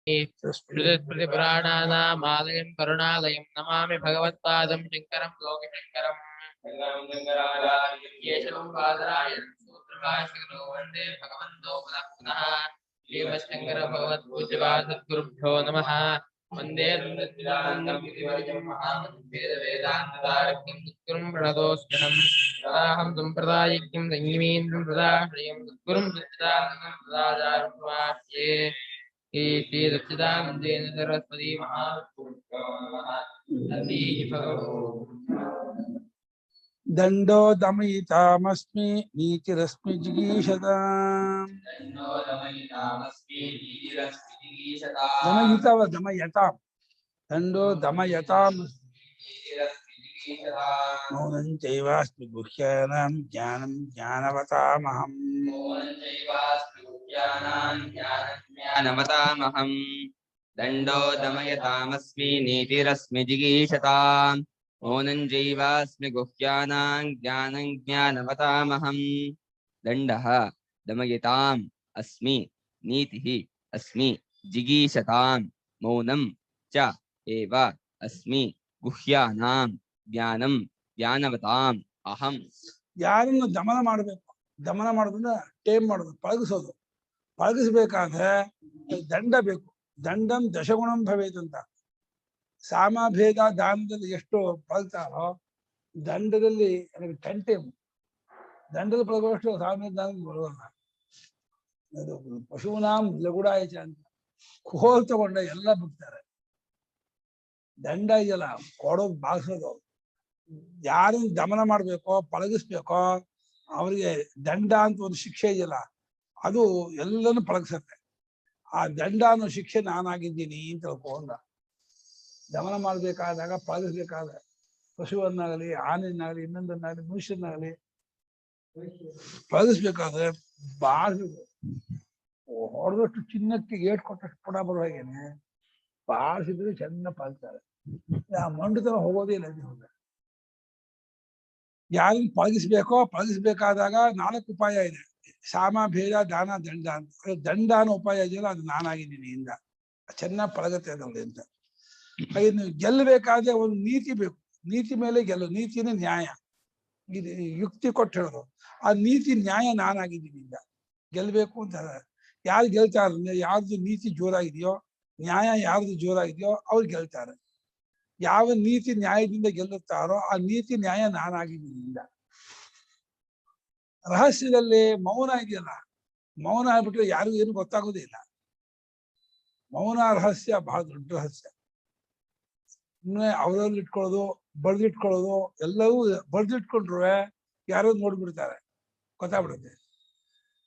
स्मृतिस्मृतिपुराणानामालयं करुणालयं नमामि भगवत्पादं शङ्करं लोकशङ्करम् केशवं बादरायणं सूत्रभाष्यकृतो वन्दे भगवन्तो पुनः पुनः श्रीमच्छङ्कर भगवत्पूज्यपादसद्गुरुभ्यो नमः वन्दे नन्दचिदानन्दं गिरिवर्यं महामन्वेदवेदान्ततारकं सद्गुरुं प्रणतोऽस्म्यहम् तदाहं सम्प्रदायिकं संयमीन्द्रं सदाश्रयं सद्गुरुं सच्चिदानन्दं सदाचार्यं श्री सच्चिदानन्देन सरस्वती दंडो दमयितामस्मि नीतिरस्मि जिगीषताम् दमयताम् दंडो दमयताम् मौनं चैवास्मि गुह्यानां ज्ञानं ज्ञानवतामहम् दंडो दमयतामस्मि नीतिरस्मि जिगीषताम् मौनं चैवास्मि गुह्यानां ज्ञानं ज्ञानवतामहम् दण्डः दमयताम् अस्मि नीतिः अस्मि जिगीषतां मौनं च एव अस्मि गुह्यानां ज्ञानं ज्ञानवताम् अहम् ಯಾರನ್ನು ದಮನ ಮಾಡಬೇಕು ದಮನ ಮಾಡೋದನ್ನ ಟೇಮ್ ಮಾಡೋದು ಪಳಗಿಸೋದು ಪಳಗಿಸಬೇಕಾದ್ರೆ ದಂಡ ಬೇಕು ದಂಡಂ ದಶಗುಣಂ ಭವೇತ್ ಅಂತ ಸಾಮಭೇದ ದಾನದಲ್ಲಿ ಎಷ್ಟು ಪಳಗ್ತಾರೋ ದಂಡದಲ್ಲಿ ಟೆಂಟೇಮ್ ದಂಡದ ಪಳಗುವಷ್ಟು ಸಾಮ ದಾನದಲ್ಲಿ ಬರೋಲ್ಲ ಅದು ಪಶುನಾಂ ಲಗುಡಾಯಚ ಅಂತ ಕೋಲ್ ತಗೊಂಡ ಎಲ್ಲ ಬಿಡ್ತಾರೆ ದಂಡ ಇದೆಯಲ್ಲ ಕೊಡೋದು ಬಾಗಿಸೋದು ಯಾರನ್ನು ದಮನ ಮಾಡ್ಬೇಕೋ ಪಳಗಿಸ್ಬೇಕೋ ಅವರಿಗೆ ದಂಡ ಅಂತ ಒಂದು ಶಿಕ್ಷೆ ಇದೆಯಲ್ಲ ಅದು ಎಲ್ಲನೂ ಪಳಗಿಸತ್ತೆ ಆ ದಂಡ ಅನ್ನೋ ಶಿಕ್ಷೆ ನಾನಾಗಿದ್ದೀನಿ ಅಂತ ತಿಳ್ಕೊಂಡ ದಮನ ಮಾಡ್ಬೇಕಾದಾಗ ಪಳಗಿಸ್ಬೇಕಾದ್ರೆ ಪಶುವನ್ನಾಗಲಿ ಆನೆಯನ್ನಾಗಲಿ ಇನ್ನೊಂದನ್ನಾಗಲಿ ಮನುಷ್ಯನಾಗಲಿ ಪಳಗಿಸ್ಬೇಕಾದ್ರೆ ಬಾಳ್ಬೇಕು ಹೊಡೆದಷ್ಟು ಚಿನ್ನಕ್ಕೆ ಏಟ್ ಕೊಟ್ಟಷ್ಟು ಪುಡ ಬರೋ ಹಾಗೇನೆ ಬಾಳಿಸಿದ್ರೆ ಚೆನ್ನಾಗಿ ಪಳಗ್ತಾರೆ ಆ ಮಂಡುತನ ಹೋಗೋದೇ ಇಲ್ಲ ಹೋಗ ಯಾರನ್ನು ಪಳಗಿಸ್ಬೇಕೋ ಪಳಗಿಸ್ಬೇಕಾದಾಗ 4 ಉಪಾಯ ಇದೆ ಸಾಮ ಭೇದ ದಾನ ದಂಡ ಅಂತ ದಂಡ ಅನ್ನೋ ಉಪಾಯ ಇದೆಯಲ್ಲ ಅದು ನಾನಾಗಿದ್ದೀನಿ ಇಂದ ಚೆನ್ನಾಗಿ ಪಳಗತ್ತೆ ಅದರಲ್ಲಿ ಅಂತ ಹಾಗೆ ನೀವು ಗೆಲ್ಲಬೇಕಾದ್ರೆ ಒಂದು ನೀತಿ ಬೇಕು ನೀತಿ ಮೇಲೆ ಗೆಲ್ಲು ನೀತಿನೇ ನ್ಯಾಯ ಇದು ಯುಕ್ತಿ ಕೊಟ್ಟು ಹೇಳೋದು ಆ ನೀತಿ ನ್ಯಾಯ ನಾನಾಗಿದ್ದೀನಿ ಇಂದ ಗೆಲ್ಬೇಕು ಅಂತ ಯಾರು ಗೆಲ್ತಾರೆ ಯಾರ್ದು ನೀತಿ ಜೋರಾಗಿದೆಯೋ ನ್ಯಾಯ ಯಾರ್ದು ಜೋರಾಗಿದೆಯೋ ಅವ್ರು ಗೆಲ್ತಾರೆ ಯಾವ ನೀತಿ ನ್ಯಾಯದಿಂದ ಗೆಲ್ಲುತ್ತಾರೋ ಆ ನೀತಿ ನ್ಯಾಯ ನಾನಾಗಿದ್ದರಿಂದ ರಹಸ್ಯದಲ್ಲಿ ಮೌನ ಇದೆಯಲ್ಲ ಮೌನ ಆಗ್ಬಿಟ್ರೆ ಯಾರಿಗೂ ಏನು ಗೊತ್ತಾಗೋದೇ ಇಲ್ಲ ಮೌನ ರಹಸ್ಯ ಬಹಳ ದೊಡ್ಡ ರಹಸ್ಯ ಸುಮ್ಮನೆ ಅವರಲ್ಲಿ ಇಟ್ಕೊಳ್ಳೋದು ಬಡ್ದಿಟ್ಕೊಳ್ಳೋದು ಎಲ್ಲವೂ ಬಡ್ದಿಟ್ಕೊಂಡ್ರು ಯಾರೋ ನೋಡ್ಬಿಡ್ತಾರೆ ಗೊತ್ತಾಗ್ಬಿಡುತ್ತೆ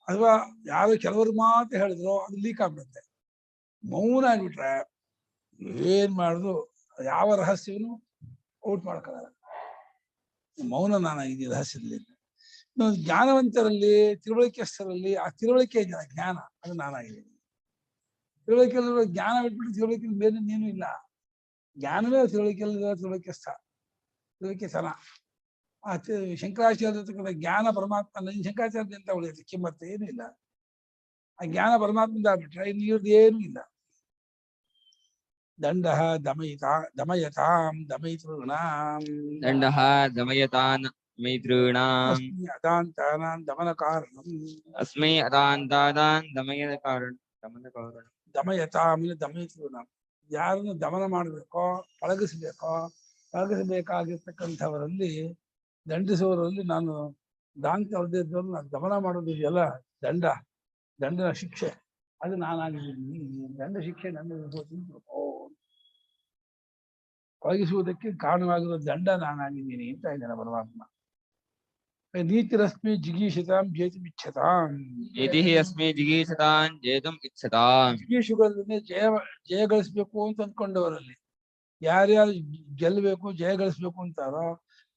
ಅಥವಾ ಯಾರು ಕೆಲವರು ಮಾತು ಹೇಳಿದ್ರು ಅದು ಲೀಕ್ ಆಗ್ಬಿಡುತ್ತೆ ಮೌನ ಆಗ್ಬಿಟ್ರೆ ಏನ್ ಮಾಡುದು ಯಾವ ರಹಸ್ಯವನ್ನು ಔಟ್ ಮಾಡ್ಕೊಳ್ಳಲ್ಲ ಮೌನ ನಾನಾಗಿದ್ದೀನಿ ರಹಸ್ಯದಲ್ಲಿ ಜ್ಞಾನವಂತರಲ್ಲಿ ತಿಳುವಳಿಕೆಸ್ಥರಲ್ಲಿ ಆ ತಿಳುವಳಿಕೆ ಇದೆಯಲ್ಲ ಜ್ಞಾನ ಅದು ನಾನಾಗಿದ್ದೀನಿ ತಿಳುವಳಿಕೆಯಲ್ಲಿರೋ ಜ್ಞಾನ ಬಿಟ್ಬಿಟ್ಟು ತಿಳುವಳಿಕೆ ಬೇರೆ ನೀನು ಇಲ್ಲ ಜ್ಞಾನವೇ ತಿಳುವಳಿಕೆಯಲ್ಲಿರೋ ತಿಳುವಳಿಕೆ ಸನ ಆ ಶಂಕರಾಚಾರ್ಯ ಜ್ಞಾನ ಪರಮಾತ್ಮ ನನ್ನ ಶಂಕರಾಚಾರ್ಯ ಅಂತ ಉಳಿಯುತ್ತೆ ಕಿಮ್ಮತ್ತೆ ಏನೂ ಇಲ್ಲ ಆ ಜ್ಞಾನ ಪರಮಾತ್ಮದಿಂದ ಆಗ್ಬಿಟ್ರೆ ಇನ್ನು ಏನೂ ಇಲ್ಲ दंडः दमयतां दमयितॄणां दण्डः दमयतान् मैतॄणाम् अदान्तानां दमनकारणम् अस्मै अदान्तानां दमनकारणम् दमयतां दमयितॄणां ಯಾರನ್ನು ದಮನ ಮಾಡಬೇಕೋ ಪಳಗಿಸಬೇಕಾಗಿರ್ತಕ್ಕಂಥವರಲ್ಲಿ ದಂಡಿಸುವವರಲ್ಲಿ ನಾನು ದಾಂತ ಅವಧಿಯದ್ದನ್ನು ನಾನು ದಮನ ಮಾಡೋದು ಇದೆಯಲ್ಲ ದಂಡನ ಶಿಕ್ಷೆ ಅದು ನಾನಾಗಿದ್ದೀನಿ ದಂಡ ಶಿಕ್ಷೆ ನನ್ನ ಪಳಗಿಸುವುದಕ್ಕೆ ಕಾರಣವಾಗಿರೋ ದಂಡ ನಾನಾಗಿದ್ದೀನಿ ಅಂತ ಇದ್ದಾನೆ ಪರಮಾತ್ಮ ನೀತಿರಸ್ಮಿ ಜಿಗೀಷತಾಂ ಜೇತುಮಿಚ್ಛತಾಂ ನೀತಿಹಿ ಅಸ್ಮಿ ಜಿಗೀಷತಾಂ ಜೇತುಂ ಇಚ್ಛತಾಂ ಜಿಗೀಷುಗಳನ್ನೇ ಜಯ ಗಳಿಸ್ಬೇಕು ಅಂತ ಅಂದ್ಕೊಂಡವರಲ್ಲಿ ಯಾರ್ಯಾರು ಗೆಲ್ಲಬೇಕು ಜಯ ಗಳಿಸ್ಬೇಕು ಅಂತಾರೋ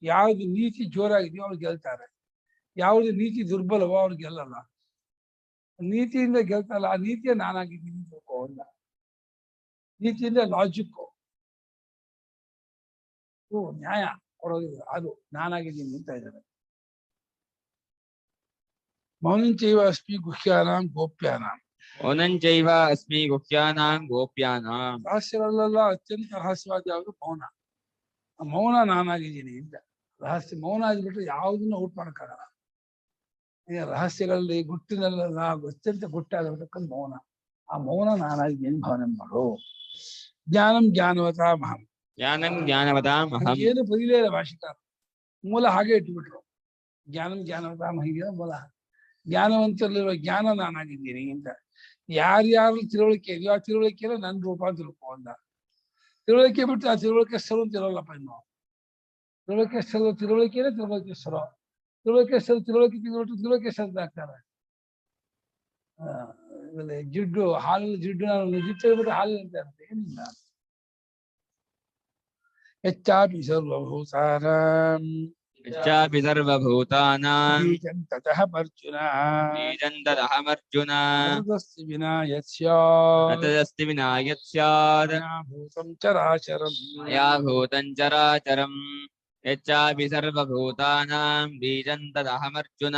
ಯಾವ್ದು ನೀತಿ ಜೋರಾಗಿದೆಯೋ ಅವ್ರು ಗೆಲ್ತಾರೆ ಯಾವ್ದು ನೀತಿ ದುರ್ಬಲವೋ ಅವ್ರು ಗೆಲ್ಲಲ್ಲ ನೀತಿಯಿಂದ ಗೆಲ್ತಲ್ಲ ಆ ನೀತಿಯ ನಾನಾಗಿದ್ದೀನಿ ತಿಳ್ಕೊಂಡ ನೀತಿಯಿಂದ ಲಾಜಿಕ್ಕು ನ್ಯಾಯ ಕೊಡೋದಿಲ್ಲ ಅದು ನಾನಾಗಿದ್ದೀನಿ ಅಂತ ಇದ್ದಾರೆ ಮೌನಂಚೈವ ಅಸ್ಮಿ ಗುಹ್ಯಾನಾಂ ಗೋಪ್ಯಾನಾಂ ಓನಂಚೈವ ಅಸ್ಮಿ ಗುಹ್ಯಾನಾಂ ಗೋಪ್ಯಾನಾಂ. ರಹಸ್ಯಗಳಲ್ಲೆಲ್ಲ ಅತ್ಯಂತ ರಹಸ್ಯವಾದ ಯಾವುದು ಮೌನ. ಆ ಮೌನ ನಾನಾಗಿದ್ದೀನಿ ಅಂತ. ರಹಸ್ಯ ಮೌನ ಆಗಿಬಿಟ್ರೆ ಯಾವುದನ್ನು ಔಟ್ ಮಾಡೋಕ್ಕಾಗಲ್ಲ. ಈಗ ರಹಸ್ಯಗಳಲ್ಲಿ ಗುಟ್ಟಿನಲ್ಲೆಲ್ಲ ಅತ್ಯಂತ ಗುಟ್ಟಾಗಿರ್ತಕ್ಕಂಥ ಮೌನ. ಆ ಮೌನ ನಾನಾಗಿದ್ದೀನಿ ಭಾವನೆ ಮಾಡು. ಜ್ಞಾನಂ ಜ್ಞಾನವತಾ ಮಹಂ. ಜ್ಞಾನಂ ಜ್ಞಾನವತಾಂ ಅಹಂ. ಏನು ಬರೀಲೇ ಇಲ್ಲ ಭಾಷಿಕಾರ, ಮೂಲ ಹಾಗೆ ಇಟ್ಬಿಟ್ರು. ಜ್ಞಾನಂ ಜ್ಞಾನವತಾ ಮಹಿಗೆ ಮೂಲ. ಜ್ಞಾನವಂತರಲ್ಲಿರುವ ಜ್ಞಾನ ನಾನಾಗಿದ್ದೀನಿ ಅಂತ. ಯಾರ್ಯಾರು ತಿಳುವಳಿಕೆ ಇದೆಯೋ ಆ ತಿಳುವಳಿಕೆಲ್ಲ ನನ್ನ ರೂಪ ಅಂತ ತಿಳ್ಕೊ ಅಂದ. ತಿಳುವಳಿಕೆ ಬಿಟ್ಟು ಆ ತಿಳುವಳಿಕೆ ಸರು ಅಂತ ಇರೋಲ್ಲಪ್ಪ. ಇನ್ನು ತಿಳುವಳಿಕೆ ಸರು ತಿಳುವಳಿಕೆನೇ ತಿಳುವಳಿಕೆ ಸರು. ತಿಳುವಳಿಕೆ ಸರು ತಿಳುವಳಿಕೆ ತಿಳ್ಬಿಟ್ಟು ತಿಳುವಳಿಕೆ ಸರ್ ಆಗ್ತಾರೆ. ಆಮೇಲೆ ಜಿಡ್ಡು ಹಾಲು ಜಿಡ್ಡು ನಾನು ಜಿಟ್ಟು ಹೇಳ್ಬಿಟ್ಟು ಹಾಲು ಅಂತ ಇರುತ್ತೆ. ಏನಿಲ್ಲ. ಹೆಚ್ಚಾಪಿ ಸರ್ವಭೂತಾನಾಂ ಯಚ್ಚಾಪಿ ಸರ್ವಭೂತಾನಾಂ ಬೀಜಂ ತತಃ ಅರ್ಜುನ ಬೀಜಂ ತದಹಮರ್ಜುನ. ತದಸ್ತಿ ವಿನಾ ಯತ್ ಸ್ಯಾತ್ ನ ತದಸ್ತಿ ವಿನಾ ಯತ್ ಸ್ಯಾತ್ ಮಯಾ ಭೂತಂ ಚರಾಚರಂ. ಮಯಾ ಭೂತಂ ಚರಾಚರಂ. ಯಚ್ಚಾಪಿ ಸರ್ವಭೂತಾನಾಂ ಬೀಜಂ ತದಹಮರ್ಜುನ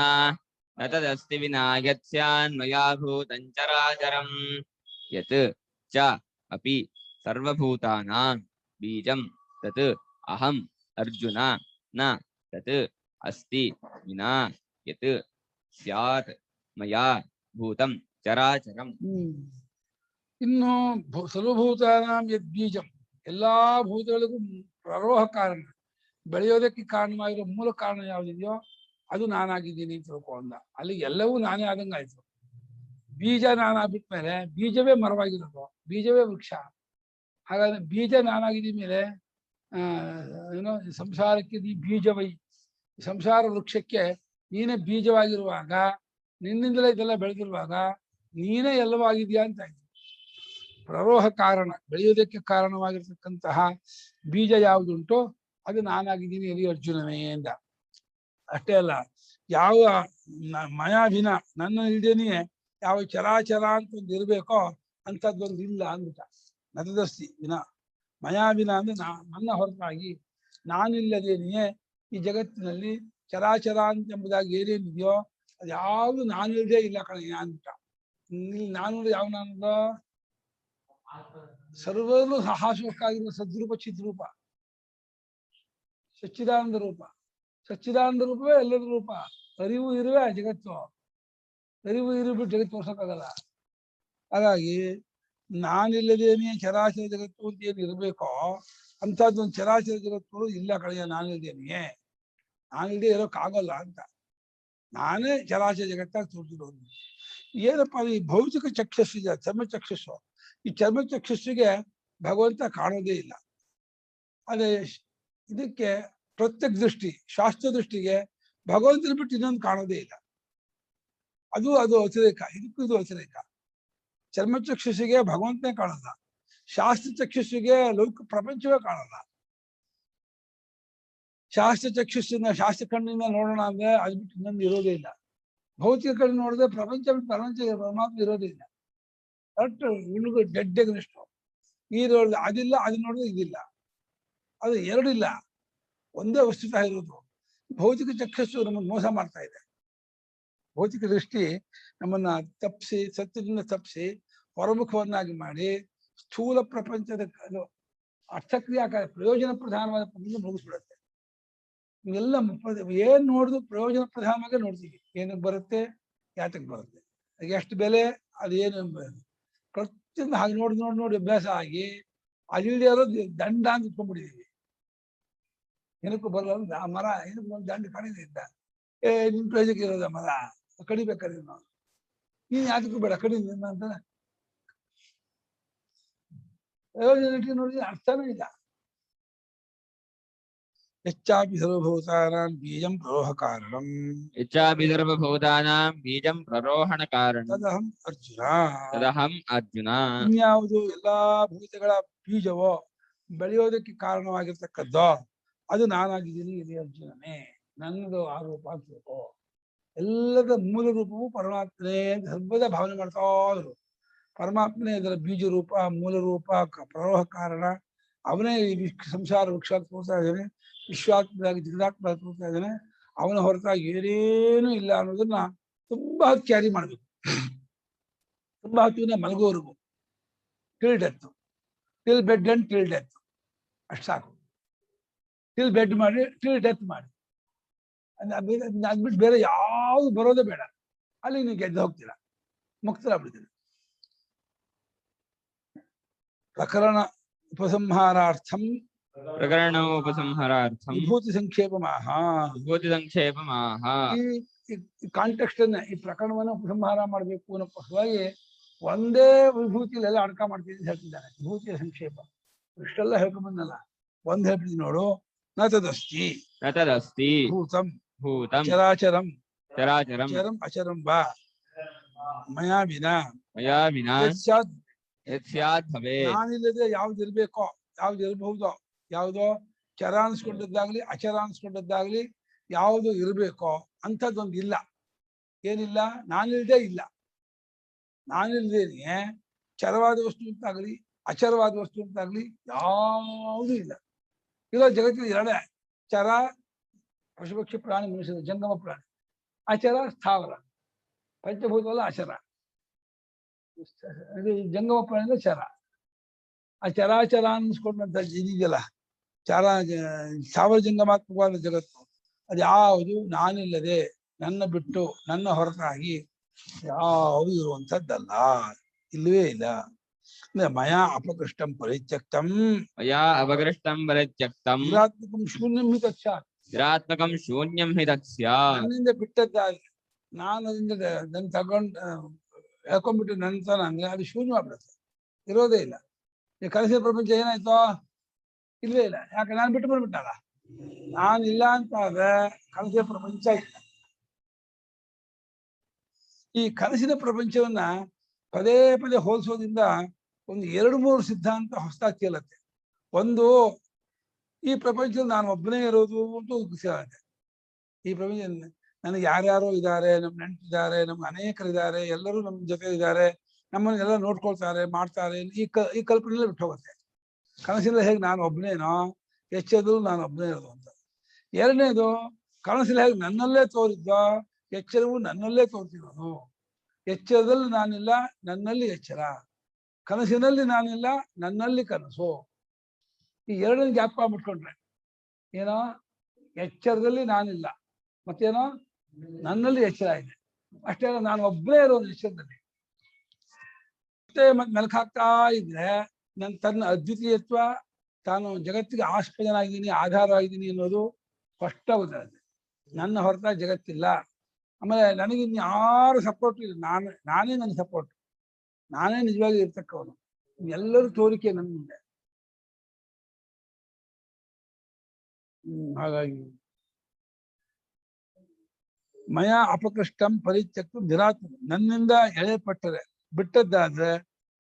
ನ ತದಸ್ತಿ ವಿನಾ ಯತ್ ಸ್ಯಾತ್ ಮಯಾ ಭೂತಂ ಚರಾಚರಂ. ಯತ್ ಚ ಅಪಿ ಸರ್ವಭೂತಾನಾಂ ಬೀಜಂ ತತ್ ಅಹಂ ಅರ್ಜುನ ನ ತತ್ ಅಸ್ತಿ ವಿನಾ ಯತ್ ಸ್ಯಾತ್ ಮಯಾ ಭೂತಂ ಚರಾಚರಂ. ಇನ್ನು ಸರ್ವಭೂತಾನಾಂ ಯದ್ ಬೀಜಂ, ಎಲ್ಲಾ ಭೂತಗಳಿಗೂ ಪ್ರರೋಹ ಕಾರಣ, ಬೆಳೆಯೋದಕ್ಕೆ ಕಾರಣವಾಗಿರೋ ಮೂಲ ಕಾರಣ ಯಾವುದಿದೆಯೋ ಅದು ನಾನಾಗಿದ್ದೀನಿ ಅಂತ ತಿಳ್ಕೊಂಡ. ಅಲ್ಲಿ ಎಲ್ಲವೂ ನಾನೇ ಆದಂಗಾಯ್ತು. ಬೀಜ ನಾನಾಗ್ಬಿಟ್ಮೇಲೆ ಬೀಜವೇ ಮರವಾಗಿರೋದು, ಬೀಜವೇ ವೃಕ್ಷ. ಹಾಗಾದ್ರೆ ಬೀಜ ನಾನಾಗಿದ್ದ ಮೇಲೆ ಏನೋ ಸಂಸಾರಕ್ಕೆ ನೀ ಬೀಜವೈ, ಸಂಸಾರ ವೃಕ್ಷಕ್ಕೆ ನೀನೇ ಬೀಜವಾಗಿರುವಾಗ, ನಿನ್ನಿಂದಲೇ ಇದೆಲ್ಲ ಬೆಳೆದಿರುವಾಗ ನೀನೇ ಎಲ್ಲವೂ ಆಗಿದ್ಯಾ ಅಂತ ಆಯ್ತು. ಪ್ರರೋಹ ಕಾರಣ, ಬೆಳೆಯೋದಕ್ಕೆ ಕಾರಣವಾಗಿರ್ತಕ್ಕಂತಹ ಬೀಜ ಯಾವುದುಂಟೋ ಅದು ನಾನಾಗಿದ್ದೀನಿ ಎಲ್ಲಿ ಅರ್ಜುನನೇ ಎಂದ. ಅಷ್ಟೇ ಅಲ್ಲ, ಯಾವ ಮಯಾಭಿನ ನನ್ನ ಇಲ್ದೇನೆಯೇ ಯಾವ ಚರಾಚರ ಅಂತ ಒಂದು ಇರಬೇಕೋ ಅಂಥದ್ದೊಂದು ಇಲ್ಲ ಅಂದ್ಬಿಟ್ಟ. ನತದಸ್ತಿ ವಿನ ಮಯಾಭಿನ ಅಂದ್ರೆ ನನ್ನ ಹೊರತಾಗಿ ನಾನಿಲ್ಲದೇನೆಯೇ ಈ ಜಗತ್ತಿನಲ್ಲಿ ಚರಾಚರ ಅಂತ ಎಂಬುದಾಗಿ ಏನೇನಿದೆಯೋ ಅದು ಯಾವುದು ನಾನಿಲ್ಲದೆ ಇಲ್ಲ ಕಣಯ್ಯ ಅಂದ್ಬಿಟ್ಟ. ನಾನು ಯಾವ ನಾನದ ಸರ್ವರೂ ಹಾಸುವಕ್ಕಾಗಿರುವ ಸದ್ರೂಪ ಚಿದ್ರೂಪ ಸಚ್ಚಿದಾನಂದ ರೂಪ. ಸಚ್ಚಿದಾನಂದ ರೂಪವೇ ಎಲ್ಲದ ರೂಪ. ಅರಿವು ಇರುವೆ ಜಗತ್ತು, ಅರಿವು ಇರುಬಿಟ್ಟು ಜಗತ್ತು ತೋರ್ಸಕ್ಕಾಗಲ್ಲ. ಹಾಗಾಗಿ ನಾನಿಲ್ಲದೇನೆ ಚರಾಚರ ಜಗತ್ತು ಅಂತ ಏನು ಇರಬೇಕೋ ಅಂಥದ್ದೊಂದು ಚರಾಚರ ಜಗತ್ತು ಇಲ್ಲ ಕಳೆಯ ನಾನಿಲ್ದೇನೆಯೇ. ನಾನಿಲ್ಲದೆ ಇರೋಕ್ಕಾಗಲ್ಲ ಅಂತ ನಾನೇ ಚರಾಚರ ಜಗತ್ತಾಗಿ ತೋರಿಸಿರೋದು. ಏನಪ್ಪ ಈ ಭೌತಿಕ ಚಕ್ಷಸ್ಸು ಇದೆ, ಚರ್ಮ ಚಕ್ಷಸ್ಸು. ಈ ಚರ್ಮ ಚಕ್ಷಸ್ಸಿಗೆ ಭಗವಂತ ಕಾಣೋದೇ ಇಲ್ಲ. ಅದೇ ಇದಕ್ಕೆ ಪ್ರತ್ಯಕ್ಷ ದೃಷ್ಟಿ, ಶಾಸ್ತ್ರ ದೃಷ್ಟಿಗೆ ಭಗವಂತನ ಬಿಟ್ಟು ಇನ್ನೊಂದು ಕಾಣೋದೇ ಇಲ್ಲ. ಅದು ಅತಿರೇಕ, ಇದಕ್ಕೂ ಇದು ಅತಿರೇಕ. ಚರ್ಮ ಚಕ್ಷಸ್ಸಿಗೆ ಭಗವಂತನೇ ಕಾಣಲ್ಲ, ಶಾಸ್ತ್ರ ಚಕ್ಷಸ್ಸಿಗೆ ಲೌಕಿಕ ಪ್ರಪಂಚವೇ ಕಾಣಲ್ಲ. ಶಾಸ್ತ್ರ ಚಕ್ಷಸ್ಸಿನ ಶಾಸ್ತ್ರ ಕಣ್ಣಿಂದ ನೋಡೋಣ ಅಂದ್ರೆ ಅದು ಬಿಟ್ಟು ಇನ್ನೊಂದು ಇರೋದೇ ಇಲ್ಲ. ಭೌತಿಕ ಕಣ್ಣು ನೋಡಿದ್ರೆ ಪ್ರಪಂಚ ಬಿಟ್ಟು ಪ್ರಪಂಚ ಪರಮಾತ್ಮ ಇರೋದೇ ಇಲ್ಲ. ಕರೆಕ್ಟ್ ಇಳಿದು ಡೆಡ್ಡೆಗನಷ್ಟು ನೀರು ಅದಿಲ್ಲ, ಅದು ನೋಡಿದ್ರೆ ಇದಿಲ್ಲ. ಅದು ಎರಡಿಲ್ಲ, ಒಂದೇ ವಸ್ತುತಃ ಇರೋದು. ಭೌತಿಕ ಚಕ್ಷಸ್ಸು ನಮ್ಮನ್ನು ಮೋಸ ಮಾಡ್ತಾ ಇದೆ. ಭೌತಿಕ ದೃಷ್ಟಿ ನಮ್ಮನ್ನ ತಪ್ಪಿಸಿ, ಸತ್ಯದಿಂದ ತಪ್ಪಿಸಿ ಹೊರಮುಖವನ್ನಾಗಿ ಮಾಡಿ ಸ್ಥೂಲ ಪ್ರಪಂಚದ ಅರ್ಥಕ್ರಿಯಾಕಾರಿ ಪ್ರಯೋಜನ ಪ್ರಧಾನವಾದ ಪ್ರಪಂಚ ಮುಗಿಸ್ಬಿಡುತ್ತೆ. ಇವೆಲ್ಲ ಏನ್ ನೋಡಿದ್ರು ಪ್ರಯೋಜನ ಪ್ರಧಾನವಾಗಿ ನೋಡ್ತೀವಿ. ಏನಕ್ಕೆ ಬರುತ್ತೆ, ಯಾತಕ್ಕೆ ಬರುತ್ತೆ, ಎಷ್ಟು ಬೆಲೆ, ಅದೇನು ಪ್ರತಿಯೊಂದು ಹಾಗೆ ನೋಡಿ ನೋಡಿ ನೋಡಿ ಅಭ್ಯಾಸ ಆಗಿ ಅದಿಲ್ಲದೆ ಇರೋದು ದಂಡ ಅಂತ ಇಟ್ಕೊಂಡ್ಬಿಟ್ಟಿದೀವಿ. ಏನಕ್ಕೂ ಬರಲ್ಲ ಆ ಮರ, ಏನಕ್ಕೆ ಒಂದು ದಂಡ ಕಡಿದಿದ್ದ, ನಿಮ್ ಪ್ರಯೋಜನಕ್ಕೆ ಇರೋದ ಮರ, ಕಡಿಬೇಕಾದ್ರೆ ನೀನ್ ಯಾತಕ್ಕೂ ಬೇಡ ಕಡಿ ಅಂತ ಪ್ರಯೋಜನ ನೋಡಿದ್ರೆ ಅರ್ಥನೇ ಇಲ್ಲ. ಹೆಚ್ಚಾಪಿ ಸರ್ವಭೂತಾನಾಂ ಬೀಜಂ ಪ್ರರೋಹ ಕಾರಣಂ. ಯಚ್ಚಾಪಿ ಸರ್ವಭೂತಾನಾಂ ಬೀಜಂ ಪ್ರರೋಹಣ ಕಾರಣಂ. ತದಹಂ ಅರ್ಜುನ. ತದಹಂ ಅರ್ಜುನ. ಇನ್ಯಾವುದು ಎಲ್ಲಾ ಭೂತಗಳ ಬೀಜವೋ ಬೆಳೆಯೋದಕ್ಕೆ ಕಾರಣವಾಗಿರ್ತಕ್ಕದ್ದೋ ಅದು ನಾನಾಗಿದ್ದೀನಿ ಇಲ್ಲಿ ಅರ್ಜುನನೇ. ನನ್ನದು ಆ ರೂಪ ಅಂತೋ ಎಲ್ಲದ ಮೂಲ ರೂಪವು ಪರಮಾತ್ಮನೇ ಅಂತ ಸರ್ವದ ಭಾವನೆ ಮಾಡ್ತಾ ಇದ್ರು. ಪರಮಾತ್ಮನೇ ಇದರ ಬೀಜ ರೂಪ, ಮೂಲ ರೂಪ, ಪ್ರರೋಹ ಕಾರಣ. ಅವನೇ ಈ ಸಂಸಾರ ವೃಕ್ಷ ತೋರ್ತಾ ಇದ್ದಾನೆ, ವಿಶ್ವಾತ್ಮರಾಗಿ ಜಗದಾತ್ಮ ತೋರ್ತಾ ಇದ್ದಾನೆ. ಅವನ ಹೊರತಾಗಿ ಏನೇನೂ ಇಲ್ಲ ಅನ್ನೋದನ್ನ ತುಂಬಾ ಕ್ಯಾರಿ ಮಾಡ್ಬೇಕು. ತುಂಬಾ ಹೊತ್ತಿನ ಮಲಗೋವರೆಗೂ till death, till bed and till death, ಅಷ್ಟು ಸಾಕು. ಟಿಲ್ ಬೆಡ್ ಮಾಡಿ ಟಿಲ್ ಡೆತ್ ಮಾಡಿ, ಅದ್ಬಿಟ್ಟು ಬೇರೆ ಯಾವುದು ಬರೋದೇ ಬೇಡ. ಅಲ್ಲಿ ನೀವು ಗೆದ್ದು ಹೋಗ್ತೀರಾ, ಮುಕ್ತರಾಗ್ಬಿಡ್ತೀರ. ಪ್ರಕರಣ ಉಪಸಂಹಾರಾರ್ಥಂ ಪ್ರಕರಣೋಪಸಂಹಾರಾರ್ಥಂ ವಿಭೂತಿ ಸಂಕ್ಷೇಪಮಾಹ. ವಿಭೂತಿ ಸಂಕ್ಷೇಪಮಾಹ. ಈ ಕಾಂಟೆಕ್ಸ್ಟ್ ಅನ್ನ, ಈ ಪ್ರಕರಣವನ್ನು ಉಪಸಂಹಾರ ಮಾಡಬೇಕು ಅನ್ನೋ ಪಕ್ಷವಾಗಿ ಒಂದೇ ವಿಭೂತಿಲೆಲ್ಲ ಅಡಕ ಮಾಡ್ತೀನಿ ಅಂತ ಹೇಳ್ತಿದ್ದಾನೆ. ವಿಭೂತಿಯ ಸಂಕ್ಷೇಪ ಇಷ್ಟೆಲ್ಲ ಹೇಳ್ಕೊಂಬಂದಲ್ಲ, ಒಂದ್ ಹೇಳ್ಬಿಡ್ತೀನಿ ನೋಡು. ನ ತದಸ್ತಿ ನ ತದಸ್ತಿ ಭೂತಂ ಭೂತಂ ಚರಾಚರಂ ಚರಾಚರಂ ಚರಂ ಅಚರಂ ವಾ ಮಯಾ ವಿನಾ ಮಯಾ ವಿನಾ ಯತ್ ಸ್ಯಾತ್. ಯತ್ ಸ್ಯಾತ್ ಭವೇತ್. ನಾನಿಲ್ಲದೆ ಯಾವ್ದು ಇರ್ಬೇಕೋ, ಯಾವ್ದು ಇರಬಹುದೋ, ಯಾವುದೋ ಚರ ಅನ್ಸ್ಕೊಂಡದ್ದಾಗ್ಲಿ ಅಚರ ಅನ್ಸ್ಕೊಂಡದ್ದಾಗ್ಲಿ ಯಾವುದು ಇರಬೇಕೋ ಅಂಥದ್ದೊಂದು ಇಲ್ಲ. ಏನಿಲ್ಲ? ನಾನಿಲ್ದೇ ಇಲ್ಲ. ನಾನಿಲ್ದೇನೆ ಚರವಾದ ವಸ್ತು ಅಂತಾಗ್ಲಿ ಅಚರವಾದ ವಸ್ತು ಅಂತಾಗ್ಲಿ ಯಾವುದೂ ಇಲ್ಲ. ಇರೋ ಜಗತ್ತಿನ ಎರಡೇ, ಚರ ಪಶುಪಕ್ಷಿ ಪ್ರಾಣಿ ಮನುಷ್ಯರ ಜಂಗಮ ಪ್ರಾಣಿ, ಅಚರ ಸ್ಥಾವರ. ಪಂಚಭೂತವಲ್ಲ ಅಚರ, ಜಂಗಮ ಪ್ರಾಣಿ ಚರ. ಆ ಚರಾಚರ ಅನ್ಸ್ಕೊಂಡಂತ ಇದೆಯಲ್ಲ, ಚಾರ ಸ್ಥಾವರ ಜಂಗಮಾತ್ಮಕವಾದ ಜಗತ್ತು, ಅದು ಯಾವುದು ನಾನಿಲ್ಲದೆ, ನನ್ನ ಬಿಟ್ಟು, ನನ್ನ ಹೊರತಾಗಿ ಯಾವುದು ಇರುವಂಥದ್ದಲ್ಲ, ಇಲ್ಲವೇ ಇಲ್ಲ. ಮಯಾ ಅಪಕೃಷ್ಟಂ ಪರಿತ್ಯಕ್ತಂ ಮಯಾ ಅಪಕೃಷ್ಟಂ ಪರಿತ್ಯಕ್ತಂ ನಿರಾತ್ಮಕಂ ಶೂನ್ಯಂ ಹಿ ತತ್ಸ್ಯಾತ್. ನಿರಾತ್ಮಕಂ ಶೂನ್ಯಂ ಹಿ ತತ್ ಸ್ಯಾತ್. ನನ್ನಿಂದ ಬಿಟ್ಟದ್ದಾಗಿ ನಾನು ಅದರಿಂದ ನನ್ನ ತಗೊಂಡು ಹೇಳ್ಕೊಂಡ್ಬಿಟ್ಟು ನನ್ನ ಅಂದ್ರೆ ಅದು ಶೂನ್ಯವಾಗ್ಬಿಡುತ್ತೆ, ಇರೋದೇ ಇಲ್ಲ. ಈ ಕನಸಿನ ಪ್ರಪಂಚ ಏನಾಯ್ತು? ಇಲ್ವೇ ಇಲ್ಲ. ಯಾಕೆ? ನಾನು ಬಿಟ್ಟು ಬಂದ್ಬಿಟ್ಟಲ್ಲ. ನಾನಿಲ್ಲ ಅಂತ ಆದ್ರೆ ಕನಸಿನ ಪ್ರಪಂಚ ಇಲ್ಲ. ಈ ಕನಸಿನ ಪ್ರಪಂಚವನ್ನ ಪದೇ ಪದೇ ಹೋಲಿಸೋದ್ರಿಂದ ಒಂದು 2-3 ಸಿದ್ಧಾಂತ ಹೊಸದಾಗಿ ಕೇಳುತ್ತೆ. ಒಂದು, ಈ ಪ್ರಪಂಚದಲ್ಲಿ ನಾನು ಒಬ್ಬನೇ ಇರೋದು ಅಂತ ಸಿಗುತ್ತೆ. ಈ ಪ್ರಪಂಚ ನನಗೆ ಯಾರ್ಯಾರೋ ಇದ್ದಾರೆ, ನಮ್ಮ ನೆಂಟಿದ್ದಾರೆ, ನಮ್ಗೆ ಅನೇಕರಿದ್ದಾರೆ, ಎಲ್ಲರೂ ನಮ್ಮ ಜೊತೆ ಇದ್ದಾರೆ, ನಮ್ಮನ್ನೆಲ್ಲ ನೋಡ್ಕೊಳ್ತಾರೆ, ಮಾಡ್ತಾರೆ, ಈ ಕಲ್ಪನೆಯಲ್ಲೇ ಬಿಟ್ಟು ಹೋಗುತ್ತೆ. ಕನಸಿನಲ್ಲಿ ಹೇಗೆ ನಾನು ಒಬ್ಬನೇನೋ, ಎಚ್ಚರದಲ್ಲೂ ನಾನು ಒಬ್ಬನೇ ಇರೋದು ಅಂತ. ಎರಡನೇದು, ಕನಸಲ್ಲಿ ಹೇಗೆ ನನ್ನಲ್ಲೇ ತೋರಿದ್ದೋ, ಎಚ್ಚರವು ನನ್ನಲ್ಲೇ ತೋರ್ತಿರೋದು. ಎಚ್ಚರದಲ್ಲಿ ನಾನಿಲ್ಲ, ನನ್ನಲ್ಲಿ ಎಚ್ಚರ. ಕನಸಿನಲ್ಲಿ ನಾನಿಲ್ಲ, ನನ್ನಲ್ಲಿ ಕನಸು. ಈ ಎರಡನೇ ಜ್ಞಾಪಕ ಬಿಟ್ಕೊಂಡ್ರೆ ಏನೋ, ಎಚ್ಚರದಲ್ಲಿ ನಾನಿಲ್ಲ, ಮತ್ತೇನೋ ನನ್ನಲ್ಲಿ ಎಚ್ಚರ ಇದೆ. ಅಷ್ಟೇ, ನಾನು ಒಬ್ಬನೇ ಇರೋದು ಎಚ್ಚರದಲ್ಲಿ. ಮತ್ತೆ ಮೆಲುಕು ಹಾಕ್ತಾ ಇದ್ರೆ ತನ್ನ ಅದ್ವಿತೀಯತ್ವ, ತಾನು ಜಗತ್ತಿಗೆ ಆಸ್ಪದನಾಗಿದ್ದೀನಿ, ಆಧಾರವಾಗಿದ್ದೀನಿ ಅನ್ನೋದು ಸ್ಪಷ್ಟವಾಗುತ್ತೆ. ನನ್ನ ಹೊರತಾಗಿ ಜಗತ್ತಿಲ್ಲ. ಆಮೇಲೆ ನನಗಿನ್ನು ಯಾರು ಸಪೋರ್ಟ್ ಇಲ್ಲ, ನಾನೇ ನನ್ನ ಸಪೋರ್ಟ್, ನಾನೇ ನಿಜವಾಗಿ ಇರ್ತಕ್ಕವನು. ಎಲ್ಲರೂ ತೋರಿಕೆ ನನ್ನ ಮುಂದೆ. ಹಾಗಾಗಿ ಮಯ ಅಪಕೃಷ್ಟಂ ಪರಿತ್ಯಕ್ತ ನಿರಾತ್ಮ, ನನ್ನಿಂದ ಎಳೆಪಟ್ಟರೆ, ಬಿಟ್ಟದ್ದಾದ್ರೆ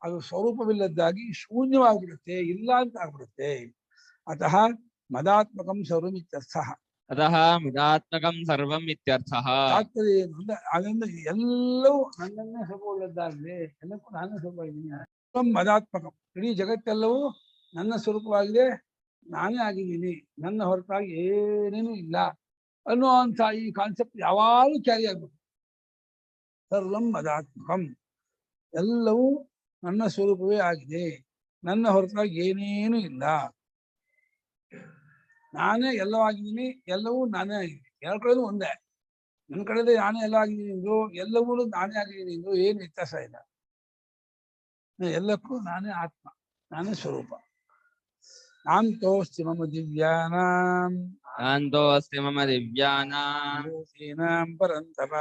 ಅದು ಸ್ವರೂಪವಿಲ್ಲದ್ದಾಗಿ ಶೂನ್ಯವಾಗ್ಬಿಡುತ್ತೆ, ಇಲ್ಲ ಅಂತ ಆಗ್ಬಿಡುತ್ತೆ. ಅತಃ ಮದಾತ್ಮಕಂ ಸರ್ವಂ ಇತ್ಯರ್ಥಃ. ಅತಃ ಮದಾತ್ಮಕಂ ಸರ್ವಂ ಇತ್ಯರ್ಥಃ. ತಾತ್ಪರ್ಯ ಏನು ಅಂದ್ರೆ, ಅದರಿಂದ ಎಲ್ಲವೂ ನನ್ನನ್ನೇ ಸ್ವರೂಪವುಳ್ಳದ್ದಾಗಿದೆ, ಎಲ್ಲಕ್ಕೂ ನಾನೇ ಸ್ವರೂಪವಾಗಿದ್ದೀನಿ. ಮದಾತ್ಮಕಂ, ಇಡೀ ಜಗತ್ತೆಲ್ಲವೂ ನನ್ನ ಸ್ವರೂಪವಾಗಿದೆ, ನಾನೇ ಆಗಿದ್ದೀನಿ, ನನ್ನ ಹೊರತಾಗಿ ಏನೇನೂ ಇಲ್ಲ ಅನ್ನುವಂಥ ಈ ಕಾನ್ಸೆಪ್ಟ್ ಯಾವಾಗಲೂ ಕ್ಯಾರಿ ಆಗ್ಬೇಕು. ಸರ್ವಂ ಮದಾತ್ಮಕಂ, ಎಲ್ಲವೂ ನನ್ನ ಸ್ವರೂಪವೇ ಆಗಿದೆ, ನನ್ನ ಹೊರತಾಗಿ ಏನೇನೂ ಇಲ್ಲ, ನಾನೇ ಎಲ್ಲವಾಗಿದ್ದೀನಿ, ಎಲ್ಲವೂ ನಾನೇ ಆಗಿದ್ದೀನಿ. ಎರಡು ಕಡೆದು ಒಂದೇ, ನನ್ನ ಕಡೆದೇ ನಾನೇ ಎಲ್ಲ ಆಗಿದ್ದೀನಿ ಎಂದು, ಎಲ್ಲವೂ ನಾನೇ ಆಗಿದ್ದೀನಿ ಎಂದು ಏನು ವ್ಯತ್ಯಾಸ ಇಲ್ಲ. ಎಲ್ಲಕ್ಕೂ ನಾನೇ ಆತ್ಮ, ನಾನೇ ಸ್ವರೂಪ. ನಾಂತೋಸ್ತಿ ಮಮ ದಿವ್ಯಾನಾಂ ನಾಂತೋಸ್ತಿ ಮಮ ದಿವ್ಯಾನಾಂ ಭೂತೀನಾಂ ಪರಂತಪ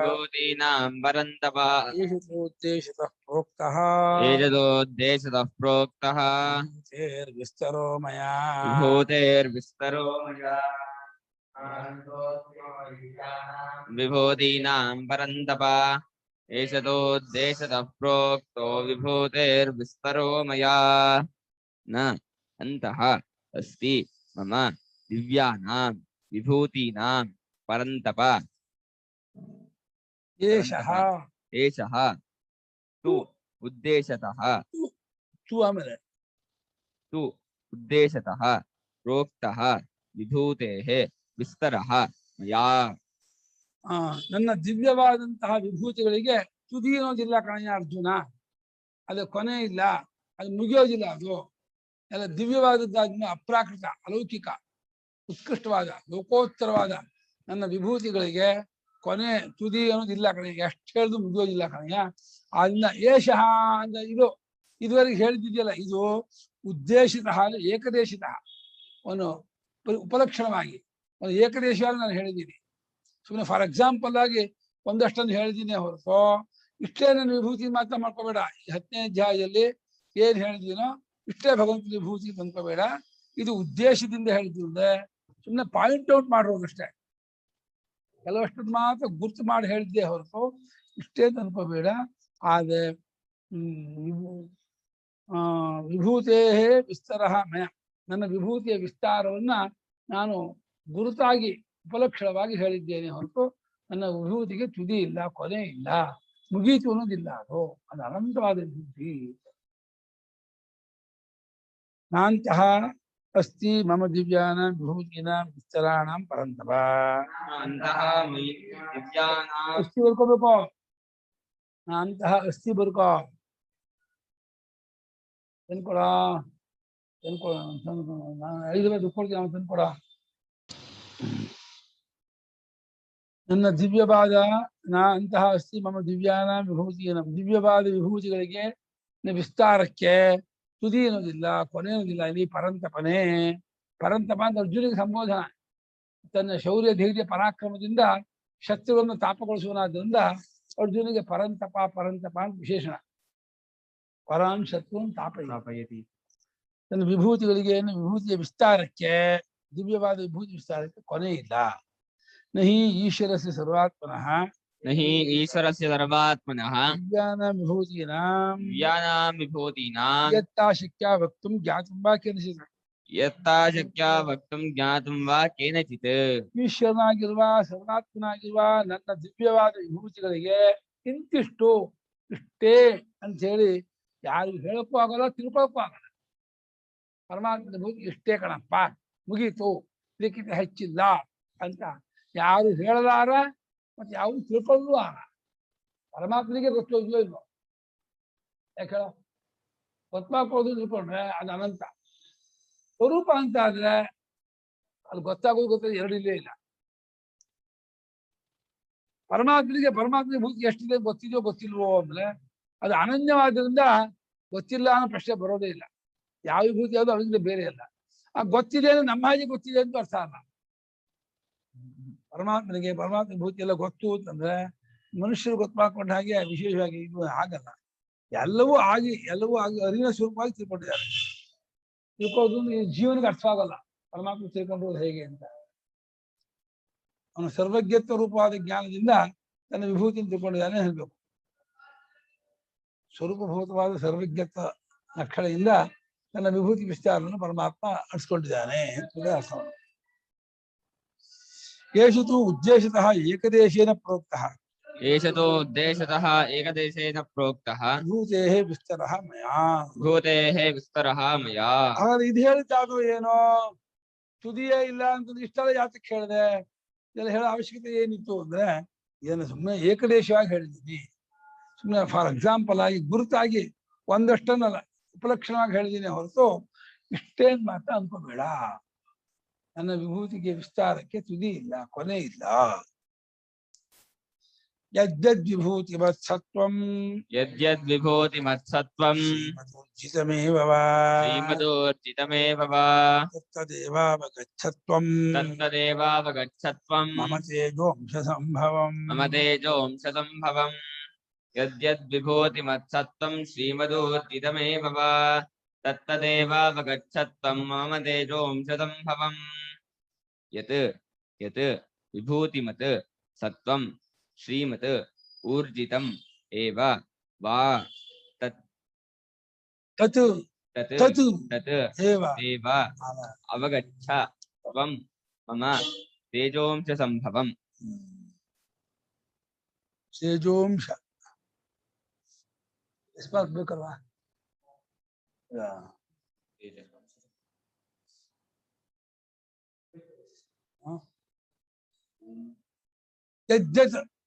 ಭೂತೀನಾಂ ಪರಂತಪ ಏಷತೋದ್ದೇಶತಃ ಪ್ರೋಕ್ತಃ ಏಷತೋದ್ದೇಶತಃ ಪ್ರೋಕ್ತಃ ವಿಸ್ತರೋ ಮಯಾ ವಿಭೂತೇರ್ವಿಸ್ತರೋ ಮಯಾ ವಿಭೂತೀನಾಂ ಪರಂತಪ ಏಷತೋದ್ದೇಶತಃ ಪ್ರೋಕ್ತೋ ವಿಭೂತೇರ್ವಿಸ್ತರೋ ಮಯಾ ನ ಅಂತಃ ಅಸ್ತಿ ಮಮ ದಿವ್ಯಾನಾಂ ವಿಭೂತೀನಾಂ ಪರಂತಪ ಏಷಃ ಏಷಃ ತು ಉದ್ದೇಶತಃ ಆಮೇಲೆ ತು ಉದ್ದೇಶತಃ ಪ್ರೋಕ್ತಃ ವಿಭೂತೇಃ ವಿಸ್ತರಃ ಮಯಾ. ನನ್ನ ದಿವ್ಯವಾದಂತಹ ವಿಭೂತಿಗಳಿಗೆ ತುದಿ ಅನ್ನೋದಿಲ್ಲ ಕಣಯ್ಯ ಅರ್ಜುನ, ಅದು ಕೊನೆ ಇಲ್ಲ, ಅದು ಮುಗಿಯೋದಿಲ್ಲ. ಅದು ಎಲ್ಲ ದಿವ್ಯವಾದದ್ದಾದ್ಮೇಲೆ ಅಪ್ರಾಕೃತ, ಅಲೌಕಿಕ, ಉತ್ಕೃಷ್ಟವಾದ, ಲೋಕೋತ್ತರವಾದ ನನ್ನ ವಿಭೂತಿಗಳಿಗೆ ಕೊನೆ ತುದಿ ಅನ್ನೋದಿಲ್ಲ ಕಣಯ್ಯ. ಎಷ್ಟು ಹೇಳಿದ್ರು ಮುಗಿಯೋದಿಲ್ಲ ಕಣಯ್ಯ. ಆದ್ರಿಂದ ಏಷಃ ಅಂತ ಇದುವರೆಗೆ ಹೇಳಿದ್ದಿದೆಯಲ್ಲ, ಇದು ಉದ್ದೇಶಿತಃ ಏಕದೇಶಿತಃ, ಒಂದು ಉಪಲಕ್ಷಣವಾಗಿ ಒಂದು ಏಕದೇಶವಾಗಿ ನಾನು ಹೇಳಿದ್ದೀನಿ. ಸುಮ್ಮನೆ ಫಾರ್ ಎಕ್ಸಾಂಪಲ್ ಆಗಿ ಒಂದಷ್ಟನ್ನು ಹೇಳಿದ್ದೀನಿ ಹೊರತು ಇಷ್ಟೇ ನನ್ನ ವಿಭೂತಿ ಮಾತ್ರ ಮಾಡ್ಕೋಬೇಡ. ಈ 10ನೇ ಅಧ್ಯಾಯದಲ್ಲಿ ಏನ್ ಹೇಳಿದ್ದೀನೋ ಇಷ್ಟೇ ಭಗವಂತ ವಿಭೂತಿ ಬಂದ್ಕೋಬೇಡ. ಇದು ಉದ್ದೇಶದಿಂದ ಹೇಳಿದ್ದೆ, ಸುಮ್ಮನೆ ಪಾಯಿಂಟ್ ಔಟ್ ಮಾಡೋದಷ್ಟೇ. ಕೆಲವಷ್ಟದ್ದು ಮಾತ್ರ ಗುರ್ತು ಮಾಡಿ ಹೇಳಿದ್ದೆ ಹೊರತು ಇಷ್ಟೇ ಅನ್ಕೋಬೇಡ. ಆದ್ರೆ ವಿಭೂತೇ ವಿಸ್ತಾರ ಮಯ, ನನ್ನ ವಿಭೂತಿಯ ವಿಸ್ತಾರವನ್ನ ನಾನು ಗುರುತಾಗಿ ಉಪಲಕ್ಷಣವಾಗಿ ಹೇಳಿದ್ದೇನೆ ಹೊರತು ನನ್ನ ವಿಭೂತಿಗೆ ತುದಿ ಇಲ್ಲ, ಕೊನೆ ಇಲ್ಲ, ಮುಗೀತು ಅನ್ನೋದಿಲ್ಲ. ಅದು ಅನಂತವಾದ ವಿಭೂತಿ. ನಾಂತಹ ಅಸ್ತಿ ಮಮ ದಿವ್ಯಾನ ವಿಭೂತಿನ ವಿಸ್ತರಾಣಂ ಪರಂತಪ. ಅಸ್ತಿ ಬರ್ಕೋಬೇಕು, ನಾಂತಹ ಅಸ್ತಿ ಬರ್ಕೋ. ತಂದ್ಕೊಡ ನಾನು 5 ರೂಪಾಯಿ ದುಡ್ಕೊಡ್ತೀನಿ, ಅವನು ತಂದ್ಕೊಡ. ನನ್ನ ದಿವ್ಯವಾದ ಅಂತಹ ಅಸ್ತಿ ಮಮ ದಿವ್ಯಾನ ವಿಭೂತಿನ, ದಿವ್ಯವಾದ ವಿಭೂತಿಗಳಿಗೆ ವಿಸ್ತಾರಕ್ಕೆ ತುದಿ ಅನ್ನೋದಿಲ್ಲ, ಕೊನೆ ಅನ್ನೋದಿಲ್ಲ. ಇಲ್ಲಿ ಪರಂತಪನೇ, ಪರಂತಪ ಅಂತ ಅರ್ಜುನಿಗೆ ಸಂಬೋಧನ. ತನ್ನ ಶೌರ್ಯ ಧೈರ್ಯ ಪರಾಕ್ರಮದಿಂದ ಶತ್ರುವನ್ನು ತಾಪಗೊಳಿಸುವನಾದ್ರಿಂದ ಅರ್ಜುನಿಗೆ ಪರಂತಪ ಪರಂತಪ ಅಂತ ವಿಶೇಷಣ. ಪರಾನ್ ಶತ್ರುನ್ ತಾಪಯತಿ. ತನ್ನ ವಿಭೂತಿಗಳಿಗೆ, ವಿಭೂತಿಯ ವಿಸ್ತಾರಕ್ಕೆ, ದಿವ್ಯವಾದ ವಿಭೂತಿ ವಿಸ್ತಾರಕ್ಕೆ ಕೊನೆ ಇಲ್ಲ. ನಹಿ ಈಶ್ವರಸ್ಯ ಸರ್ವಾತ್ಮನಃ, ನಹಿ ಈಶ್ವರಸ್ಯ ಸರ್ವಾತ್ಮನಃ ದಿವ್ಯಾನಾಂ ವಿಭೂತೀನಾಂ ಯತ್ತಾ ಶಕ್ಯ ವಕ್ತುಂ ಜ್ಞಾತುಂ ವಾ ಕೇನಚಿತ್. ಯತ್ತಾ ಶಕ್ಯ ವಕ್ತುಂ ಜ್ಞಾತುಂ ವಾ ಕೇನಚಿತ್. ಈಶ್ವರನಾಗಿರುವ ಸರ್ವಾತ್ಮನಾಗಿರುವ ನನ್ನ ದಿವ್ಯವಾದ ವಿಭೂತಿಗಳಿಗೆ ಇಂತಿಷ್ಟು, ಇಷ್ಟೇ ಅಂತ ಹೇಳಿ ಯಾರಿಗೂ ಹೇಳಕ್ಕೂ ಆಗಲ್ಲ, ತಿಳ್ಕೊಳಕ್ಕೂ ಆಗಲ್ಲ. ಪರಮಾತ್ಮನ ವಿಭೂತಿ ಇಷ್ಟೇ ಕಣಪ್ಪ, ಮುಗೀತು, ಇದಕ್ಕಿಂತ ಹೆಚ್ಚಿಲ್ಲ ಅಂತ ಯಾರು ಹೇಳಲಾರ, ಮತ್ತೆ ಯಾರು ತಿಳ್ಕೊಳ್ಳೂ ಆಗ. ಪರಮಾತ್ಮನಿಗೆ ಗೊತ್ತೋದಿಲ್ಲ ಇಲ್ವೋ? ಯಾಕೆ ಹೇಳ, ಗೊತ್ತಾಗೋದು ತಿಳ್ಕೊಂಡ್ರೆ ಅದು ಅನಂತ. ಸ್ವರೂಪ ಅಂತ ಆದ್ರೆ ಅದು ಗೊತ್ತಾಗೋದು ಎರಡಿಲ್ಲೇ ಇಲ್ಲ. ಪರಮಾತ್ಮನಿಗೆ ಭೂತಿ ಎಷ್ಟಿದೆ ಗೊತ್ತಿದೆಯೋ ಗೊತ್ತಿಲ್ವೋ ಅಂದ್ರೆ ಅದು ಅನನ್ಯವಾದ್ರಿಂದ ಗೊತ್ತಿಲ್ಲ ಅನ್ನೋ ಪ್ರಶ್ನೆ ಬರೋದೇ ಇಲ್ಲ. ಯಾವ ವಿಭೂತಿ ಯಾವುದು ಅವರಿಂದ ಬೇರೆ ಅಲ್ಲ. ಆ ಗೊತ್ತಿದೆ ಅಂದ್ರೆ ನಮ್ಮ ಹಾಗೆ ಗೊತ್ತಿದೆ ಅಂತ ಅರ್ಥ ಅಲ್ಲ. ಪರಮಾತ್ಮನಿಗೆ ಪರಮಾತ್ಮ ವಿಭೂತಿ ಎಲ್ಲ ಗೊತ್ತು ಅಂತಂದ್ರೆ ಮನುಷ್ಯರು ಗೊತ್ತಾಕೊಂಡ ಹಾಗೆ ವಿಶೇಷವಾಗಿ ಇದು ಆಗಲ್ಲ. ಎಲ್ಲವೂ ಆಗಿ ಅರಿವಿನ ಸ್ವರೂಪವಾಗಿ ತಿಳ್ಕೊಂಡಿದ್ದಾರೆ. ತಿಳ್ಕೊಳ್ಳೋದು ಈ ಜೀವನಿಗೆ ಅರ್ಥ ಆಗಲ್ಲ ಪರಮಾತ್ಮ ತಿಳ್ಕೊಂಡಿರೋದು ಹೇಗೆ ಅಂತ. ಅವನು ಸರ್ವಜ್ಞತ್ವ ರೂಪವಾದ ಜ್ಞಾನದಿಂದ ತನ್ನ ವಿಭೂತಿಯನ್ನು ತಿಳ್ಕೊಂಡಿದ್ದಾನೆ ಹೇಳ್ಬೇಕು. ಸ್ವರೂಪಭೂತವಾದ ಸರ್ವಜ್ಞತ್ವ ಲಕ್ಷಣದಿಂದ ತನ್ನ ವಿಭೂತಿ ವಿಸ್ತಾರವನ್ನು ಪರಮಾತ್ಮ ಅಡಿಸ್ಕೊಂಡಿದ್ದಾನೆ ಅಂತ ಅರ್ಥ. ಏಷು ತು ಉದ್ದೇಶತಃ ಏಕದೇಶೇನ ಪ್ರೋಕ್ತಃ, ಏಷತೋ ಉದ್ದೇಶತಃ ಏಕದೇಶೇನ ಪ್ರೋಕ್ತಃ ವಿಭೂತೇಃ ವಿಸ್ತರಃ ಮಯಾ. ವಿಭೂತೇಃ ವಿಸ್ತರಃ ಮಯಾ. ಹಾಗಾದ್ರೆ ಇದು ಹೇಳಿದ್ದಾದ್ರೂ ಏನೋ ತುದಿಯೇ ಇಲ್ಲ ಅಂತ ಇಷ್ಟೆಲ್ಲ ಯಾತಕ್ಕೆ ಹೇಳಿದೆ, ಇದೆಲ್ಲ ಹೇಳೋ ಅವಶ್ಯಕತೆ ಏನಿತ್ತು ಅಂದ್ರೆ ಇದನ್ನು ಸುಮ್ಮನೆ ಏಕದೇಶವಾಗಿ ಹೇಳಿದ್ದೀನಿ. ಸುಮ್ಮನೆ ಫಾರ್ ಎಕ್ಸಾಂಪಲ್ ಆಗಿ ಗುರುತಾಗಿ ಒಂದಷ್ಟನ್ನಲ್ಲ ಉಪಲಕ್ಷಣವಾಗಿ ಹೇಳಿದ್ದೀನಿ ಹೊರತು ಇಷ್ಟೇನ್ ಮಾತ್ರ ಅನ್ಕೋಬೇಡ. ನನ್ನ ವಿಭೂತಿಗೆ ವಿಸ್ತಾರಕ್ಕೆ ತುದಿ ಇಲ್ಲ, ಕೊನೆ ಇಲ್ಲ. ಯದ್ಯದ್ ವಿಭೂತಿ ಮತ್ಸತ್ವಂ, ಯದ್ಯದ್ ವಿಭೂತಿ ಮತ್ಸತ್ವಂ ಶ್ರೀಮದೋರ್ಜಿತಮೇವ ವಾ, ಶ್ರೀಮದೋರ್ಜಿತಮೇವ ವಾ ತತ್ತದೇವಾವಗಚ್ಚತ್ವಂ, ತತ್ತದೇವಾವಗಚ್ಚತ್ವಂ ಮಮ ತೇಜೋಂಶ ಸಂಭವಂ, ಮಮ ತೇಜೋಂಶ ಸಂಭವಂ. ಯದ್ಯದ್ ವಿಭೂತಿ ಮತ್ಸತ್ವಂ ಶ್ರೀಮದೋರ್ಜಿತಮೇವ ವಾ ತತ್ತದೇವಾವಗಚ್ಚತ್ವಂ ಮಮ ತೇಜೋಂಶ ಸಂಭವಂ. ಯತ್ ವಿಭೂತಿಮತ್ ಸತ್ವಂ ಶ್ರೀಮತ್ ಊರ್ಜಿತಂ ಏವ ವಾ ತತ್ ಏವ ಅವಗಚ್ಚ ತ್ವಂ ಮಮ ತೇಜೋಂಶ ಸಂಭವಂ. ತೇಜೋಂಶ ಬೇಕಲ್ವಾ?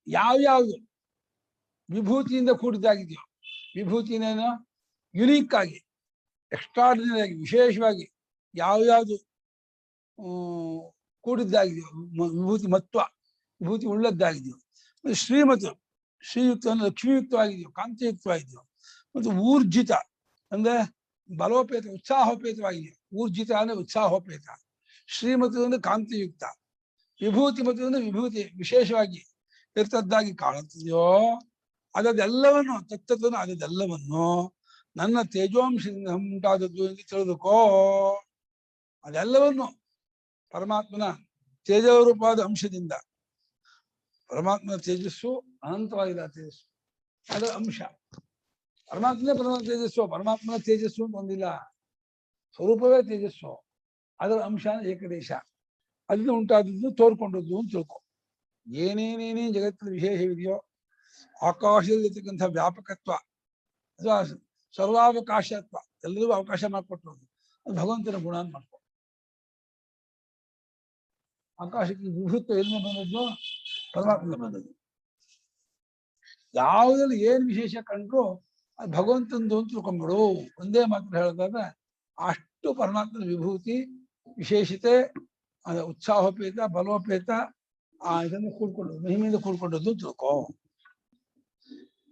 ಯಾವ್ಯಾವುದು ವಿಭೂತಿಯಿಂದ ಕೂಡಿದ್ದಾಗಿದೆಯೋ, ವಿಭೂತಿನೇನೋ ಯುನೀಕ್ ಆಗಿ ಎಕ್ಸ್ಟ್ರಾರ್ಡಿನರಿ ಆಗಿ ವಿಶೇಷವಾಗಿ ಯಾವ್ಯಾವುದು ಕೂಡಿದ್ದಾಗಿದೆಯೋ, ವಿಭೂತಿ ಮತ್ವ ವಿಭೂತಿ ಉಳ್ಳದ್ದಾಗಿದೆಯೋ, ಮತ್ತು ಶ್ರೀಮತು ಶ್ರೀಯುಕ್ತ ಅಂದ್ರೆ ಲಕ್ಷ್ಮೀಯುಕ್ತವಾಗಿದೆಯೋ, ಕಾಂತಿಯುಕ್ತವಾಗಿದೆಯೋ, ಮತ್ತು ಊರ್ಜಿತ ಅಂದ್ರೆ ಬಲೋಪೇತ ಉತ್ಸಾಹೋಪೇತವಾಗಿದೆಯೋ. ಊರ್ಜಿತ ಅಂದ್ರೆ ಉತ್ಸಾಹೋಪೇತ, ಶ್ರೀಮತು ಅಂದ್ರೆ ಕಾಂತಿಯುಕ್ತ, ವಿಭೂತಿ ಮತ್ತು ಅಂದ್ರೆ ವಿಭೂತಿ ವಿಶೇಷವಾಗಿ ಇರ್ತದ್ದಾಗಿ ಕಾಣುತ್ತಿದೆಯೋ, ಅದೆಲ್ಲವನ್ನು ತತ್ವವನ್ನು ಅದೆಲ್ಲವನ್ನು ನನ್ನ ತೇಜೋಂಶದಿಂದ ಉಂಟಾದದ್ದು ಎಂದು ತಿಳಿದುಕೋ. ಅದೆಲ್ಲವನ್ನು ಪರಮಾತ್ಮನ ತೇಜರೂಪವಾದ ಅಂಶದಿಂದ, ಪರಮಾತ್ಮನ ತೇಜಸ್ಸು ಅನಂತವಾಗಿದೆ, ತೇಜಸ್ಸು ಅದರ ಅಂಶ. ಪರಮಾತ್ಮನೇ ಪರಮಾತ್ಮ ತೇಜಸ್ಸು, ಪರಮಾತ್ಮನ ತೇಜಸ್ಸು ಅಂತ ಒಂದಿಲ್ಲ, ಸ್ವರೂಪವೇ ತೇಜಸ್ಸು, ಅದರ ಅಂಶ ಏಕದೇಶ, ಅದನ್ನು ಉಂಟಾದದ್ದು ತೋರ್ಕೊಂಡದ್ದು ಅಂತ ತಿಳ್ಕೊ. ಏನೇನೇನೇ ಜಗತ್ತಿನ ವಿಶೇಷವಿದೆಯೋ, ಆಕಾಶದಲ್ಲಿರ್ತಕ್ಕಂಥ ವ್ಯಾಪಕತ್ವ ಅಥವಾ ಸರ್ವಾವಕಾಶತ್ವ, ಎಲ್ಲರಿಗೂ ಅವಕಾಶ ಮಾಡಿಕೊಟ್ಟರು, ಅದು ಭಗವಂತನ ಗುಣ ಅಂತ ಮಾಡ್ಕೊ. ಆಕಾಶಕ್ಕೆ ವಿಭೂತ್ವ ಎಲ್ಲಿ ಬಂದದ್ದು? ಪರಮಾತ್ಮ ಬಂದದ್ದು. ಯಾವುದ್ರಲ್ಲಿ ಏನ್ ವಿಶೇಷ ಕಂಡ್ರು ಅದು ಭಗವಂತಂದು ಅಂತ ತಿಳ್ಕೊಂಡ್ಬಿಡು. ಒಂದೇ ಮಾತ್ರ ಹೇಳಿದಾಗ ಅಷ್ಟು ಪರಮಾತ್ಮನ ವಿಭೂತಿ ವಿಶೇಷತೆ, ಉತ್ಸಾಹೋಪೇತ ಬಲೋಪೇತ ಇದನ್ನು ಕೂಡ್ಕೊಂಡದ್ದು, ಮಹಿಮೆಯಿಂದ ಕೂಡ್ಕೊಂಡದ್ದು ತಿಳ್ಕೊ.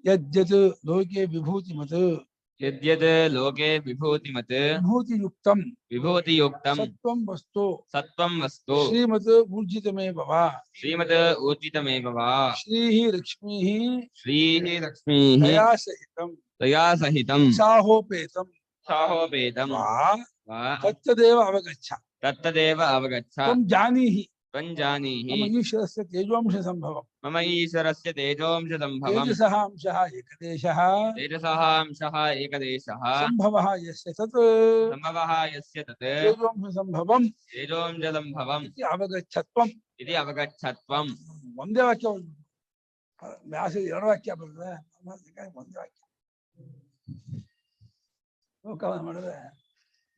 ಯದ್ಯತ್ ಲೋಕೆ ವಿಭೂತಿ ಮತ್ ಯದ್ಯದ್ ಲೋಕೆ ವಿಭೂತಿಮತ್ ವಿಭೂತಿಯುಕ್ತಂ ವಿಭೂತಿಯುಕ್ತಂ ಸತ್ವಂ ವಸ್ತು ಸತ್ವಂ ವಸ್ತು ಶ್ರೀಮತ್ ಊರ್ಜಿತಮೇವ ಶ್ರೀಮತ್ ಊರ್ಜಿತಮೇವ ವಾ ಶ್ರೀಹಿ ಲಕ್ಷ್ಮೀ ಶ್ರೀಃ ಲಕ್ಷ್ಮೀಃ ದಯಾ ಸಹಿತಂ ದಯಾ ಸಹಿತಂ ಉತ್ಸಾಹೋಪೇತಂ ಸಾಹೋಪೇತಂ ವಾ ವಾ ತತ್ತದೇವ ಅವಗಚ್ಚ. ತತ್ತದೇವ ಅವಗಚ್ಚ. ತ್ವಂ ಜಾನೀಹಿ ತ್ವಂ ಜಾನೀಹಿ ಮಮ ಈಶ್ವರಸ್ಯ ತೇಜೋಂಶ ಸಂಭವಂ ಮಮ ಈಶ್ವರಸ್ಯ ತೇಜೋಂಶ ಸಂಭವಂ ತೇಜಸಃ ಅಂಶಃ ಏಕದೇಶಃ ತೇಜಸಃ ಅಂಶಃ ಏಕದೇಶಃ ಸಂಭವಃ ಯಸ್ಯ ತತ್ ಸಂಭವಃ ಯಸ್ಯ ತತ್ ತೇಜೋಂಶ ಸಂಭವಂ ತೇಜೋಂಶ ಸಂಭವಂ ಇತಿ ಅವಗಚ್ಚತ್ವಂ. ಇತಿ ಅವಗಚ್ಚತ್ವಂ. ಒಂದೇ ವಾಕ್ಯ ವ್ಯಾಸ ಎರಡು ವಾಕ್ಯ ಬರ್ತದೆ, ಒಂದೇ ವಾಕ್ಯ ಲೋಕ ಮಾಡಿದ್ರೆ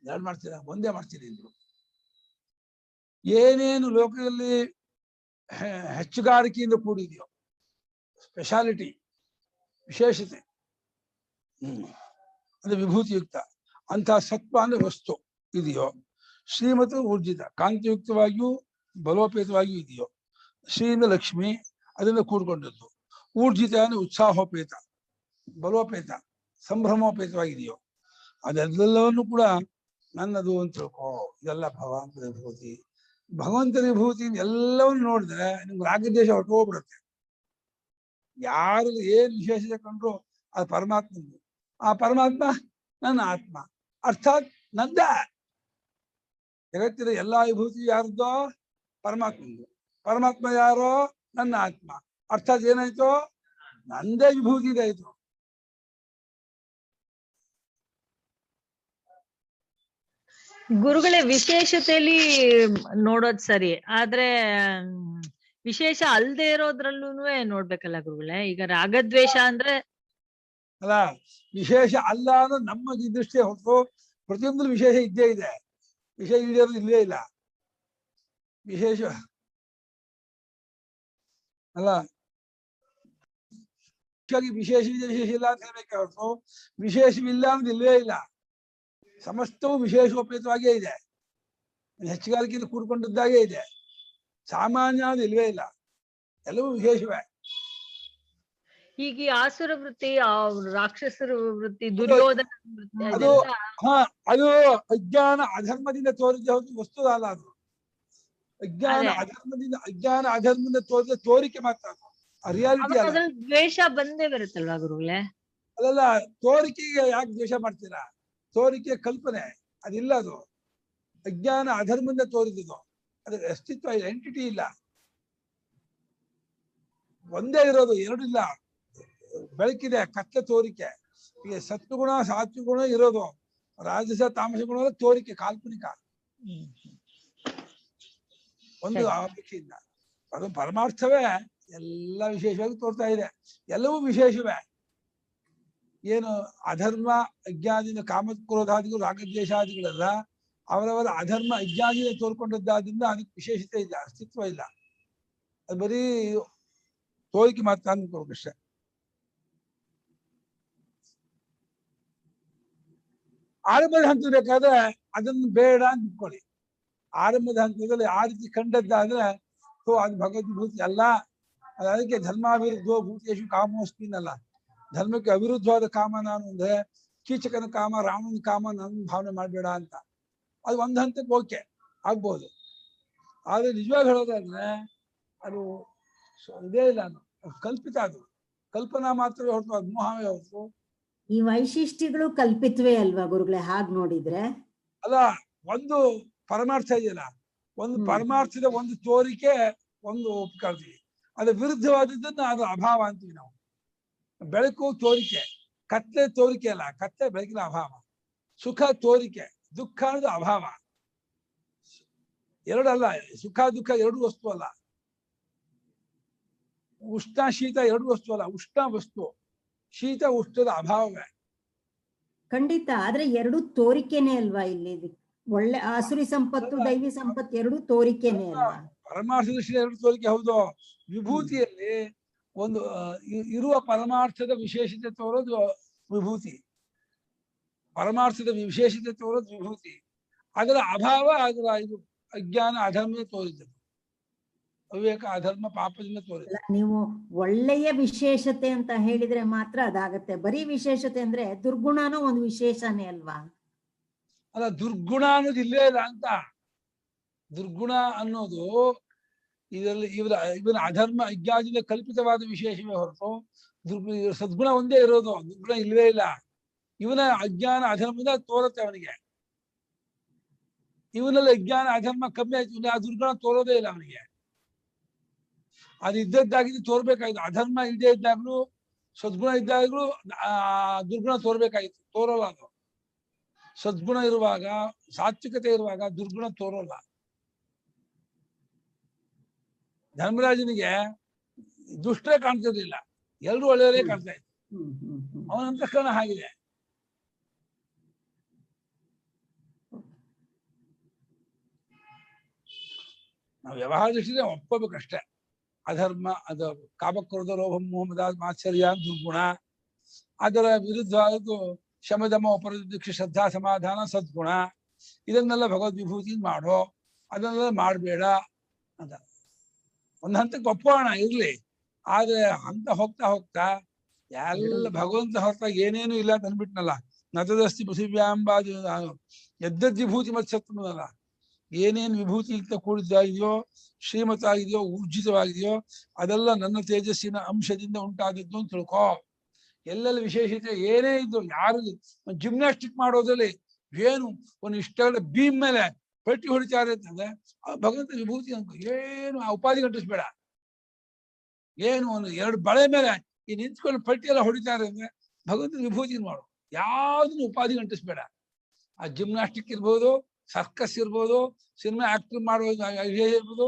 ಎರಡು ಮಾಡ್ತೀರ, ಒಂದೇ ಮಾಡ್ತೀರಿ ಇದ್ರು. ಏನೇನು ಲೋಕದಲ್ಲಿ ಹೆಚ್ಚುಗಾರಿಕೆಯಿಂದ ಕೂಡಿದೆಯೋ, ಸ್ಪೆಷಾಲಿಟಿ ವಿಶೇಷತೆ, ಅದು ವಿಭೂತಿಯುಕ್ತ ಅಂತಹ ಸತ್ವ ಅಂದ್ರೆ ವಸ್ತು ಇದೆಯೋ, ಶ್ರೀಮತ ಊರ್ಜಿತ ಕಾಂತಿಯುಕ್ತವಾಗಿಯೂ ಬಲೋಪೇತವಾಗಿಯೂ ಇದೆಯೋ, ಶ್ರೀಯಿಂದ ಲಕ್ಷ್ಮಿ ಅದರಿಂದ ಕೂಡ್ಕೊಂಡದ್ದು, ಊರ್ಜಿತ ಅಂದ್ರೆ ಉತ್ಸಾಹೋಪೇತ ಬಲೋಪೇತ ಸಂಭ್ರಮೋಪೇತವಾಗಿದೆಯೋ, ಅದೆಲ್ಲವನ್ನು ಕೂಡ ನನ್ನದು ಅಂತ ತಿಳ್ಕೋ. ಇದೆಲ್ಲ ಭಗವಂತನ ವಿಭೂತಿ. ಭಗವಂತನ ವಿಭೂತಿ ಎಲ್ಲವನ್ನು ನೋಡಿದ್ರೆ ನಿಮ್ಗೆ ರಾಗದ್ವೇಷ ಹೊರಟೋಗ್ಬಿಡುತ್ತೆ. ಯಾರಲ್ಲಿ ಏನ್ ವಿಶೇಷತೆ ಕಂಡ್ರು ಅದು ಪರಮಾತ್ಮಂದು. ಆ ಪರಮಾತ್ಮ ನನ್ನ ಆತ್ಮ, ಅರ್ಥಾತ್ ನಂದ. ಜಗತ್ತಿನ ಎಲ್ಲಾ ವಿಭೂತಿ ಯಾರ್ದೋ? ಪರಮಾತ್ಮಂದು. ಪರಮಾತ್ಮ ಯಾರೋ? ನನ್ನ ಆತ್ಮ, ಅರ್ಥಾತ್ ಏನಾಯ್ತು? ನಂದೇ ವಿಭೂತಿ ಇದಾಯ್ತು. ಗುರುಗಳೇ ವಿಶೇಷತೆಯಲ್ಲಿ ನೋಡೋದ್ ಸರಿ, ಆದ್ರೆ ವಿಶೇಷ ಅಲ್ದೇ ಇರೋದ್ರಲ್ಲೂ ನೋಡ್ಬೇಕಲ್ಲ ಗುರುಗಳೇ. ಈಗ ರಾಗದ್ವೇಷ ಅಂದ್ರೆ ಅಲ್ಲ, ವಿಶೇಷ ಅಲ್ಲ ಅನ್ನೋದು ನಮ್ಮ ದೃಷ್ಟಿ ಹೊರತು ಪ್ರತಿಯೊಂದು ವಿಶೇಷ ಇದ್ದೇ ಇದೆ. ವಿಶೇಷ ಇಲ್ಲದೆ ಇಲ್ಲೇ ಇಲ್ಲ. ವಿಶೇಷ ಅಲ್ಲ, ವಿಶೇಷ ವಿಶೇಷ ಇಲ್ಲ ಅಂತ ಹೇಳ್ಬೇಕೆ ಹೊರತು ವಿಶೇಷವಿಲ್ಲ ಅನ್ನೋದು ಇಲ್ಲವೇ ಇಲ್ಲ. ಸಮಸ್ತವೂ ವಿಶೇಷೋಪೇತವಾಗಿಯೇ ಇದೆ, ಹೆಚ್ಚುಗಾರಿಕೆಯಿಂದ ಕೂಡ್ಕೊಂಡಿದ್ದಾಗೇ ಇದೆ. ಸಾಮಾನ್ಯ ಅದು ಇಲ್ವೇ ಇಲ್ಲ, ಎಲ್ಲವೂ ವಿಶೇಷವೇ. ಈಗ ಈ ಆಸುರ ವೃತ್ತಿ, ರಾಕ್ಷಸರ ವೃತ್ತಿ, ದುರ್ಯೋಧನ ವೃತ್ತಿ, ಅದು ಅದು ಅಜ್ಞಾನ ಅಧರ್ಮದಿಂದ ತೋರಿದ ಹೊತ್ತು ವಸ್ತು ಅಲ್ಲ. ಅದು ಅಜ್ಞಾನ ಅಧರ್ಮದಿಂದ ತೋರಿದ ತೋರಿಕೆ ಮಾತ್ರ, ಅದು ರಿಯಾಲಿಟಿ ಅಲ್ಲ. ಅದ್ರಲ್ಲಿ ದ್ವೇಷ ಬಂದೇ ಬರುತ್ತಲ್ವಾ ಗುರುಗಳೇ? ಅದಲ್ಲ, ತೋರಿಕೆಗೆ ಯಾಕೆ ದ್ವೇಷ ಮಾಡ್ತೀರಾ? ತೋರಿಕೆ ಕಲ್ಪನೆ, ಅದಿಲ್ಲ. ಅದು ಅಜ್ಞಾನ ಅಧರ್ಮದಿಂದ ತೋರಿದ್ದು, ಅದಕ್ಕೆ ಅಸ್ತಿತ್ವ ಇಲ್ಲ, ಎಂಟಿಟಿ ಇಲ್ಲ. ಒಂದೇ ಇರೋದು, ಎರಡಿಲ್ಲ. ಬೆಳಕಿದೆ, ಕತ್ತೆ ತೋರಿಕೆ. ಈಗ ಸತ್ವಗುಣ ಸಾತ್ವಿಕ ಗುಣ ಇರೋದು, ರಾಜಸ ತಾಮಸ ಗುಣ ತೋರಿಕೆ, ಕಾಲ್ಪನಿಕ. ಒಂದು ಅಪೇಕ್ಷೆ ಇಲ್ಲ. ಅದು ಪರಮಾರ್ಥವೇ ಎಲ್ಲ ವಿಶೇಷವಾಗಿ ತೋರ್ತಾ ಇದೆ. ಎಲ್ಲವೂ ವಿಶೇಷವೇ. ಏನು ಅಧರ್ಮ ಅಜ್ಞಾನದಿಂದ ಕಾಮಕ್ರೋಧಾದಿಗಳು ರಾಗದ್ವೇಷಾದಿಗಳೆಲ್ಲ ಅವರವರ ಅಧರ್ಮ ಅಜ್ಞಾನದಿಂದ ತೋರ್ಕೊಂಡದ್ದಾದ್ರಿಂದ ಅದಕ್ಕೆ ವಿಶೇಷತೆ ಇಲ್ಲ, ಅಸ್ತಿತ್ವ ಇಲ್ಲ. ಅದು ಬರೀ ತೋರಿಕೆ ಮಾತ್ರ ಅನ್ಕೋಬೇಕಷ್ಟೆ. ಆರಂಭದ ಹಂತ ಬೇಕಾದ್ರೆ ಅದನ್ನು ಬೇಡ ಅಂತ ಇಟ್ಕೊಳ್ಳಿ. ಆರಂಭದ ಹಂತದಲ್ಲಿ ಆ ರೀತಿ ಕಂಡದ್ದಾದ್ರೆ ಅದು ಭಗವದ್ಭೂತಿ ಅಲ್ಲ. ಅದಕ್ಕೆ ಧರ್ಮಾವಿರುದ್ಧೋ ಭೂತೇಶು ಕಾಮೋಸ್ಮಿನಲ್ಲ. ಧರ್ಮಕ್ಕೆ ಅವಿರುದ್ಧವಾದ ಕಾಮ ನಾನು ಅಂದ್ರೆ ಕೀಚಕನ ಕಾಮ, ರಾಮನ ಕಾಮ ನನ್ನ ಭಾವನೆ ಮಾಡಬೇಡ ಅಂತ. ಅದು ಒಂದು ಹಂತಕ್ಕೆ ಓಕೆ ಆಗ್ಬೋದು. ಆದ್ರೆ ನಿಜವಾಗಿ ಹೇಳೋದಾದ್ರೆ ಅದು ಇದೇ ಇಲ್ಲ, ಕಲ್ಪಿತ. ಅದು ಕಲ್ಪನಾ ಮಾತ್ರವೇ ಹೊರತು ಅದು ಮೋಹವೇ ಹೊರತು. ಈ ವೈಶಿಷ್ಟ್ಯಗಳು ಕಲ್ಪಿತವೇ ಅಲ್ವಾ ಗುರುಗಳೇ ಹಾಗೆ ನೋಡಿದ್ರೆ? ಅಲ್ಲ, ಒಂದು ಪರಮಾರ್ಥ ಇದೆಯಲ್ಲ, ಒಂದು ಪರಮಾರ್ಥದ ಒಂದು ತೋರಿಕೆ ಒಂದು ಒಪ್ಕೊಳ್ತೀವಿ. ಅದು ವಿರುದ್ಧವಾದದ್ದನ್ನ ಅದು ಅಭಾವ ಅಂತೀವಿ ನಾವು. ಬೆಳಕು ತೋರಿಕೆ, ಕತ್ತೆ ತೋರಿಕೆ ಅಲ್ಲ, ಕತ್ತೆ ಬೆಳಕಿನ ಅಭಾವ. ಸುಖ ತೋರಿಕೆ, ದುಃಖ ಅನ್ನೋದು ಅಭಾವ. ಎರಡಲ್ಲ, ಸುಖ ದುಃಖ ಎರಡು ವಸ್ತು ಅಲ್ಲ. ಉಷ್ಣ ಶೀತ ಎರಡು ವಸ್ತು ಅಲ್ಲ. ಉಷ್ಣ ವಸ್ತು, ಶೀತ ಉಷ್ಣದ ಅಭಾವವೇ. ಖಂಡಿತ. ಆದ್ರೆ ಎರಡು ತೋರಿಕೆನೆ ಅಲ್ವಾ ಇಲ್ಲಿ? ಒಳ್ಳೆ ಆಸುರಿ ಸಂಪತ್ತು ದೈವಿ ಸಂಪತ್ತು ಎರಡು ತೋರಿಕೆನೆ ಅಲ್ವಾ? ಪರಮಾರ್ಥ ದೃಷ್ಟಿಯ ಎರಡು ತೋರಿಕೆ ಹೌದು. ವಿಭೂತಿಯಲ್ಲಿ ಒಂದು ಇರುವ ಪರಮಾರ್ಥದ ವಿಶೇಷತೆ ತೋರೋದು ವಿಭೂತಿ. ಪರಮಾರ್ಥದ ವಿಶೇಷತೆ ತೋರೋದು ವಿಭೂತಿ. ಅದರ ಅಭಾವ ಅದರ ಇದು ಅಜ್ಞಾನ ಅಧರ್ಮ ತೋರಿದ್ದದು. ಅವಿವೇಕ ಅಧರ್ಮ ಪಾಪದಿಂದ ತೋರಿದ. ನೀವು ಒಳ್ಳೆಯ ವಿಶೇಷತೆ ಅಂತ ಹೇಳಿದ್ರೆ ಮಾತ್ರ ಅದಾಗತ್ತೆ. ಬರೀ ವಿಶೇಷತೆ ಅಂದ್ರೆ ದುರ್ಗುಣನೂ ಒಂದು ವಿಶೇಷನೇ ಅಲ್ವಾ? ಅಲ್ಲ, ದುರ್ಗುಣ ಅನ್ನೋದು ಇಲ್ಲೇ ಇಲ್ಲ ಅಂತ. ದುರ್ಗುಣ ಅನ್ನೋದು ಇದರಲ್ಲಿ ಇವನ ಅಧರ್ಮ ಅಜ್ಞಾನದಿಂದ ಕಲ್ಪಿತವಾದ ವಿಶೇಷವೇ ಹೊರತು ಸದ್ಗುಣ ಒಂದೇ ಇರೋದು. ದುರ್ಗುಣ ಇಲ್ಲವೇ ಇಲ್ಲ. ಇವನ ಅಜ್ಞಾನ ಅಧರ್ಮದಿಂದ ತೋರುತ್ತೆ ಅವನಿಗೆ. ಇವನಲ್ಲಿ ಅಜ್ಞಾನ ಅಧರ್ಮ ಕಮ್ಮಿ ಆಯ್ತು, ಆ ದುರ್ಗುಣ ತೋರೋದೇ ಇಲ್ಲ ಅವನಿಗೆ. ಅದು ಇದ್ದದ್ದಾಗಿದ್ದು ತೋರ್ಬೇಕಾಯ್ತು. ಅಧರ್ಮ ಇಲ್ಲದೆ ಇದ್ದಾಗ್ಲೂ ಸದ್ಗುಣ ಇದ್ದಾಗ್ಲೂ ದುರ್ಗುಣ ತೋರ್ಬೇಕಾಯ್ತು. ತೋರೋಲ್ಲ ಅದು. ಸದ್ಗುಣ ಇರುವಾಗ, ಸಾತ್ವಿಕತೆ ಇರುವಾಗ ದುರ್ಗುಣ ತೋರೋಲ್ಲ. ಧರ್ಮರಾಜನಿಗೆ ದುಷ್ಟರೇ ಕಾಣ್ತಿರ್ಲಿಲ್ಲ, ಎಲ್ರು ಒಳ್ಳೆಯವರೇ ಕಾಣ್ತಾ ಇದ್ರು. ಅವನಂತಃಕರಣ ಹಾಗಿದೆ. ನಾವು ವ್ಯವಹಾರ ದೃಷ್ಟಿಯಿಂದ ಒಪ್ಪಬೇಕಷ್ಟೇ. ಅಧರ್ಮ, ಅದು ಕಾಮಕ್ರೋಧ ಲೋಭ ಮೋಹ ಮದ ಮಾತ್ಸರ್ಯ ದುರ್ಗುಣ. ಅದರ ವಿರುದ್ಧವಾದದ್ದು ಶಮದಮ ಉಪರದೀಕ್ಷ ಶ್ರದ್ಧಾ ಸಮಾಧಾನ ಸದ್ಗುಣ. ಇದನ್ನೆಲ್ಲ ಭಗವದ್ ವಿಭೂತಿ ಮಾಡೋ, ಅದನ್ನೆಲ್ಲ ಮಾಡಬೇಡ ಅಂತ ಒಂದು ಹಂತಕ್ಕೆ ಒಪ್ಪೋಣ ಇರ್ಲಿ. ಆದ್ರೆ ಹಂತ ಹೋಗ್ತಾ ಹೋಗ್ತಾ ಎಲ್ಲ ಭಗವಂತ ಹೊರತಾಗಿ ಏನೇನು ಇಲ್ಲ ಅಂತ ಅಂದ್ಬಿಟ್ನಲ್ಲ. ನತದಸ್ತಿ ಪೃಥಿವ್ಯಾಂಬಾದಿ ಯದ್ಯದ್ ವಿಭೂತಿ ಮತ್ಸತ್ವನಲ್ಲ. ಏನೇನು ವಿಭೂತಿ ಅಂತ ಕೂಡಿದ್ದಾಗಿದೆಯೋ, ಶ್ರೀಮತ ಆಗಿದೆಯೋ, ಊರ್ಜಿತವಾಗಿದೆಯೋ ಅದೆಲ್ಲ ನನ್ನ ತೇಜಸ್ಸಿನ ಅಂಶದಿಂದ ಉಂಟಾದದ್ದು ಅಂತ ತಿಳ್ಕೊ. ಎಲ್ಲೆಲ್ಲ ವಿಶೇಷತೆ ಏನೇ ಇದ್ದು, ಯಾರು ಜಿಮ್ನಾಸ್ಟಿಕ್ ಮಾಡೋದ್ರಲ್ಲಿ ಏನು ಒಂದು ಇಷ್ಟಗಳ ಬೀಮ್ ಮೇಲೆ ಪಟ್ಟಿ ಹೊಡಿತಾರೆ ಅಂತಂದ್ರೆ ಭಗವಂತ ವಿಭೂತಿ ಅನ್ಕೊ. ಏನು ಆ ಉಪಾಧಿ ಅಂಟಿಸ್ಬೇಡ. ಏನು ಒಂದು ಎರಡು ಬಳೆ ಮೇಲೆ ಈ ನಿಂತ್ಕೊಂಡು ಪಟ್ಟಿ ಎಲ್ಲ ಹೊಡಿತಾರೆ ಅಂದ್ರೆ ಭಗವಂತ ವಿಭೂತಿ ಮಾಡು. ಯಾವ್ದನ್ನು ಉಪಾಧಿ ಅಂಟಿಸ್ಬೇಡ. ಆ ಜಿಮ್ನಾಸ್ಟಿಕ್ ಇರ್ಬೋದು, ಸರ್ಕಸ್ ಇರ್ಬೋದು, ಸಿನಿಮಾ ಆಕ್ಟಿಂಗ್ ಮಾಡುವ ವಿಶೇಷ ಇರ್ಬೋದು,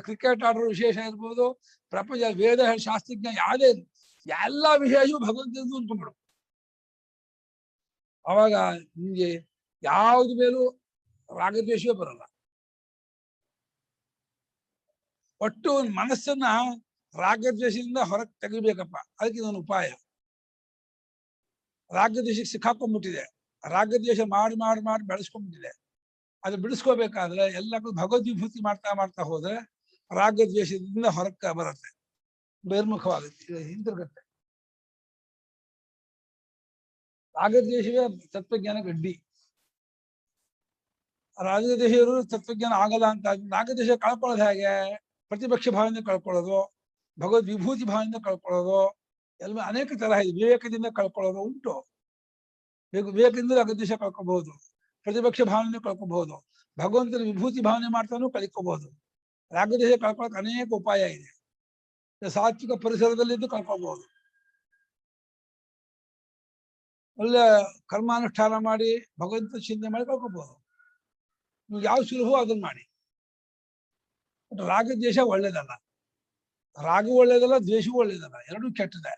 ಕ್ರಿಕೆಟ್ ಆಡೋ ವಿಶೇಷ ಇರ್ಬೋದು, ಪ್ರಪಂಚ ವೇದ ಶಾಸ್ತ್ರಜ್ಞ ಯಾವುದೇ ಎಲ್ಲ ವಿಶೇಷವೂ ಭಗವಂತನದು ಅಂದ್ಕೊಂಡ್ಬಿಡು. ಅವಾಗ ನಿಮ್ಗೆ ಯಾವ್ದು ಮೇಲೂ ರಾಗದ್ವೇಷವೇ ಬರಲ್ಲ. ಒಟ್ಟು ಮನಸ್ಸನ್ನ ರಾಗದ್ವೇಷದಿಂದ ಹೊರಗೆ ತೆಗಿಬೇಕಪ್ಪ. ಅದಕ್ಕೆ ಇದೊಂದು ಉಪಾಯ. ರಾಗದ್ವೇಷಕ್ಕೆ ಸಿಕ್ಕಾಕೊಂಡ್ಬಿಟ್ಟಿದೆ. ರಾಗದ್ವೇಷ ಮಾಡಿ ಮಾಡಿ ಮಾಡಿ ಬೆಳೆಸ್ಕೊಂಡ್ಬಿಟ್ಟಿದೆ. ಅದು ಬಿಡಿಸ್ಕೋಬೇಕಾದ್ರೆ ಎಲ್ಲಕ್ಕೂ ಭಗವದ್ವಿಭೂತಿ ಮಾಡ್ತಾ ಮಾಡ್ತಾ ಹೋದ್ರೆ ರಾಗದ್ವೇಷದಿಂದ ಹೊರಕ್ಕೆ ಬರುತ್ತೆ, ಬಹಿರ್ಮುಖವಾಗುತ್ತೆ, ಹಿಂತಿರುಗುತ್ತೆ. ರಾಗದ್ವೇಷವೇ ತತ್ವಜ್ಞಾನ ಗಡ್ಡಿ. ರಾಗದ್ವೇಷ ಇರೋರು ತತ್ವಜ್ಞಾನ ಆಗಲ್ಲ ಅಂತ. ರಾಗದ್ವೇಷ ಕಳ್ಕೊಳ್ಳೋದು ಹೇಗೆ? ಪ್ರತಿಪಕ್ಷ ಭಾವದಿಂದ ಕಳ್ಕೊಳ್ಳೋದು, ಭಗವದ್ ವಿಭೂತಿ ಭಾವದಿಂದ ಕಳ್ಕೊಳ್ಳೋದು, ಎಲ್ಲ ಅನೇಕ ತರಹ ಇದೆ. ವಿವೇಕದಿಂದ ಕಳ್ಕೊಳ್ಳೋದು ಉಂಟು. ವಿವೇಕದಿಂದ ರಾಗದ್ವೇಷ ಕಳ್ಕೋಬಹುದು, ಪ್ರತಿಪಕ್ಷ ಭಾವನೆ ಕಳ್ಕೋಬಹುದು, ಭಗವಂತನ ವಿಭೂತಿ ಭಾವನೆ ಮಾಡ್ತಾನೂ ಕಳ್ಕೋಬಹುದು. ರಾಗದ್ವೇಷ ಕಳ್ಕೊಳ್ಳೋಕೆ ಅನೇಕ ಉಪಾಯ ಇದೆ. ಸಾತ್ವಿಕ ಪರಿಸರದಲ್ಲಿದ್ದು ಕಳ್ಕೋಬಹುದು. ಒಳ್ಳೆ ಕರ್ಮಾನುಷ್ಠಾನ ಮಾಡಿ ಭಗವಂತ ಚಿಂತನೆ ಮಾಡಿ ಕಳ್ಕೋಬಹುದು. ನಿಮ್ಗೆ ಯಾವ ಸುಲಭವೋ ಅದನ್ನ ಮಾಡಿ. ಬಟ್ ರಾಗದ್ವೇಷ ಒಳ್ಳೇದಲ್ಲ. ರಾಗ ಒಳ್ಳೇದಲ್ಲ, ದ್ವೇಷವೂ ಒಳ್ಳೇದಲ್ಲ. ಎರಡೂ ಕೆಟ್ಟದೆ.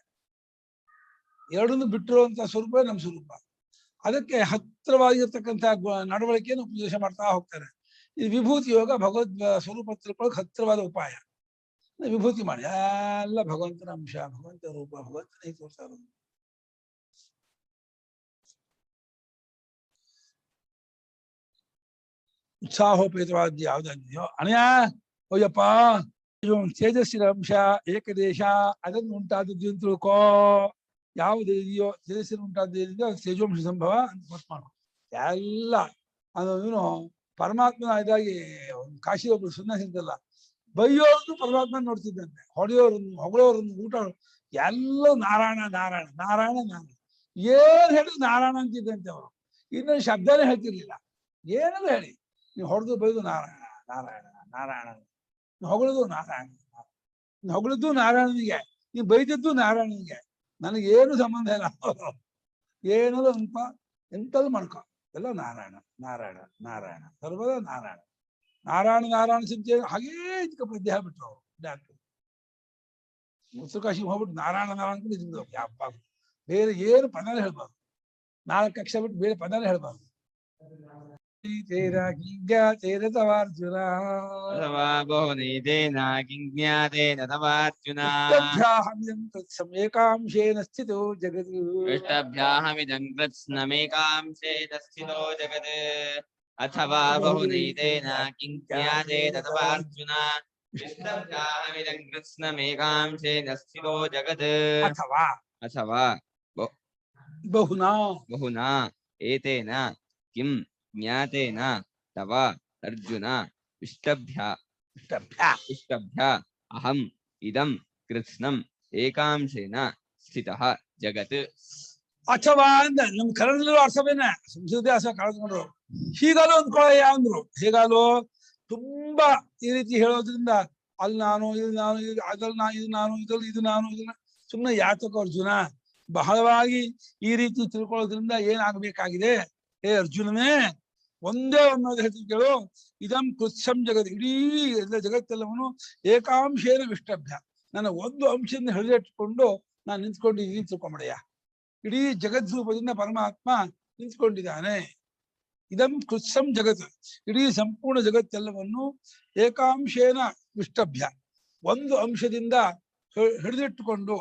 ಎರಡನ್ನು ಬಿಟ್ಟಿರುವಂತ ಸ್ವರೂಪ ನಮ್ಮ ಸ್ವರೂಪ. ಅದಕ್ಕೆ ಹತ್ತಿರವಾಗಿರ್ತಕ್ಕಂಥ ನಡವಳಿಕೆಯನ್ನು ಉಪದೇಶ ಮಾಡ್ತಾ ಹೋಗ್ತಾರೆ. ಇದು ವಿಭೂತಿ ಯೋಗ. ಭಗವದ್ ಸ್ವರೂಪ ತಿಳ್ಕೊಳ್ಳೋಕೆ ಹತ್ತಿರವಾದ ಉಪಾಯ. ವಿಭೂತಿ ಮಾಡಿ ಎಲ್ಲ ಭಗವಂತನ ಅಂಶ, ಭಗವಂತ ರೂಪ, ಭಗವಂತನೇ ತೋರ್ತಾ ಇರೋದು. ಉತ್ಸಾಹೋಪೇತವಾದ ಯಾವ್ದಾಗಿದೆಯೋ ಅಣಯ ಅಯ್ಯಪ್ಪ ತೇಜಸ್ಸಿನ ಅಂಶ ಏಕದೇಶ ಅದನ್ನು ಉಂಟಾದದ್ದು ಅಂತ ತಿಳ್ಕೋ. ಯಾವುದಿದೆಯೋ ತೇಜಸ್ಸಿನ ಉಂಟಾದ್ದೇನಿದೆಯೋ ಅದು ತೇಜೋಂಶ ಸಂಭವ ಅಂತ ಗೊತ್ತು ಮಾಡು. ಎಲ್ಲ ಅದು ಪರಮಾತ್ಮನ ಇದಾಗಿ ಕಾಶಿ ಒಬ್ರು ಸನ್ಯಾಸಿ ಅಂತಲ್ಲ, ಬೈಯೋರನ್ನು ಪರಮಾತ್ಮ ನೋಡ್ತಿದ್ದಂತೆ, ಹೊಡೆಯೋರನ್ನು ಹೊಗಳೋರನ್ನು ಊಟ ಎಲ್ಲ ನಾರಾಯಣ ನಾರಾಯಣ ನಾರಾಯಣ ನಾರಾಯಣ ಏನ್ ಹೇಳಿದ್ರು ನಾರಾಯಣ ಅಂತಿದ್ದಂತೆ ಅವರು. ಇನ್ನೊಂದು ಶಬ್ದನೇ ಹೇಳ್ತಿರ್ಲಿಲ್ಲ. ಏನಾದ್ರು ಹೇಳಿ ನೀವು ಹೊಡೆದು ಬೈದು ನಾರಾಯಣ ನಾರಾಯಣ ನಾರಾಯಣ, ನೀವು ಹೊಗಳದು ನಾರಾಯಣ, ನೀವು ಹೊಗಳದ್ದು ನಾರಾಯಣನಿಗೆ, ನೀವು ಬೈದದ್ದು ನಾರಾಯಣನಿಗೆ, ನನಗೇನು ಸಂಬಂಧ ಇಲ್ಲ. ಏನದು ಅನ್ಪ ಎಂತದ್ದು ಮಾಡ್ಕೊ, ಎಲ್ಲ ನಾರಾಯಣ ನಾರಾಯಣ ನಾರಾಯಣ ಸರ್ವದ ನಾರಾಯಣ ನಾರಾಯಣ ನಾರಾಯಣ ಚಿಂತೆ ಹಾಗೇ ಇದಕ್ಕೆ ಪದ್ಯ ಹೇಳ್ಬಿಟ್ರು ಅವರು ಡಾಕ್ಟರ್. ಮುಸುಕಾಶಿ ಹೋಗ್ಬಿಟ್ಟು ನಾರಾಯಣ ನಾರಾಯಣ ಅಂತ ಇದ್ಬಿಟ್ಟು ಯಾಪ ಬೇರೆ ಏನು ಪದನೇ ಹೇಳ್ಬಾರ್ದು. 4 ಅಕ್ಷರ ಬಿಟ್ಟು ಬೇರೆ ಪದನೇ ಹೇಳ್ಬಾರ್ದು. ತವಾರ್ಜುನ ಏಕಾಂಶೇನ ಸ್ಥಿತೋ ಜಗತ್ ಅಥವಾ ಬಹುನೈತೇನ ಕಿಂ ಜ್ಞಾತೇನ ತವಾ ಅರ್ಜುನ ಇಷ್ಟಭ್ಯಾಹಮಿದಂ ಕೃತ್ಸ್ನಮೇಕಾಂಶೇನ ಸ್ಥಿತೋ ಜಗತ್ ಅಥವಾ ಬಹುನಾ ಏತೇನ ಕಿಂ ಜ್ಞಾತೇನ ತವ ಅರ್ಜುನ ಇಷ್ಟಭ್ಯ ಅಹಂ ಇದಂ ಕೃತ್ಸ್ನಂ ಏಕಾಂಶೇನ ಸ್ಥಿತಃ ಜಗತ್. ಅಥವಾ ಅಂದ ನಮ್ ಕನ್ನಡದಲ್ಲೂ ಅರ್ಥವೇನ ಸಂಸ್ಕೃತಿ ಅರ್ಥ ಕಳೆದ್ಕೊಂಡ್ರು. ಹೀಗಾಲು ಅಂದ್ಕೊಳ್ಳಯ್ಯ ಅಂದ್ರು. ಹೇಗಾಲು ತುಂಬಾ ಈ ರೀತಿ ಹೇಳೋದ್ರಿಂದ ಅಲ್ಲಿ ನಾನು ಇಲ್ಲಿ ನಾನು ಅದ್ರಲ್ಲಿ ಇದು ನಾನು ಇದ್ರಲ್ಲಿ ಇದು ನಾನು ಇದನ್ನ ಸುಮ್ಮನೆ ಯಾತಕ ಅರ್ಜುನ ಬಹಳವಾಗಿ ಈ ರೀತಿ ತಿಳ್ಕೊಳ್ಳೋದ್ರಿಂದ ಏನಾಗಬೇಕಾಗಿದೆ. ಹೇ ಅರ್ಜುನನೇ, ಒಂದೇ ಅನ್ನೋದು ಹೇಳ್ತೀನಿ ಕೇಳು. ಇದಂ ಕೃತ್ಸಂ ಜಗತ್, ಇಡೀ ಎಲ್ಲ ಜಗತ್ತೆಲ್ಲವನು ಏಕಾಂಶೇನ ವಿಷ್ಟಭ್ಯ, ನನ್ನ ಒಂದು ಅಂಶದಿಂದ ಹಿಡಿದಿಟ್ಕೊಂಡು ನಾನು ನಿಂತ್ಕೊಂಡಿದ್ದೀನಿ ತಿಳ್ಕೊಂಬಿಡೆಯ. ಇಡೀ ಜಗದ್ರೂಪದಿಂದ ಪರಮಾತ್ಮ ನಿಂತ್ಕೊಂಡಿದ್ದಾನೆ. ಇದಂ ಕೃತ್ಸಂ ಜಗತ್, ಇಡೀ ಸಂಪೂರ್ಣ ಜಗತ್ತೆಲ್ಲವನ್ನು ಏಕಾಂಶೇನ ವಿಷ್ಟಭ್ಯ, ಒಂದು ಅಂಶದಿಂದ ಹಿಡಿದಿಟ್ಟುಕೊಂಡು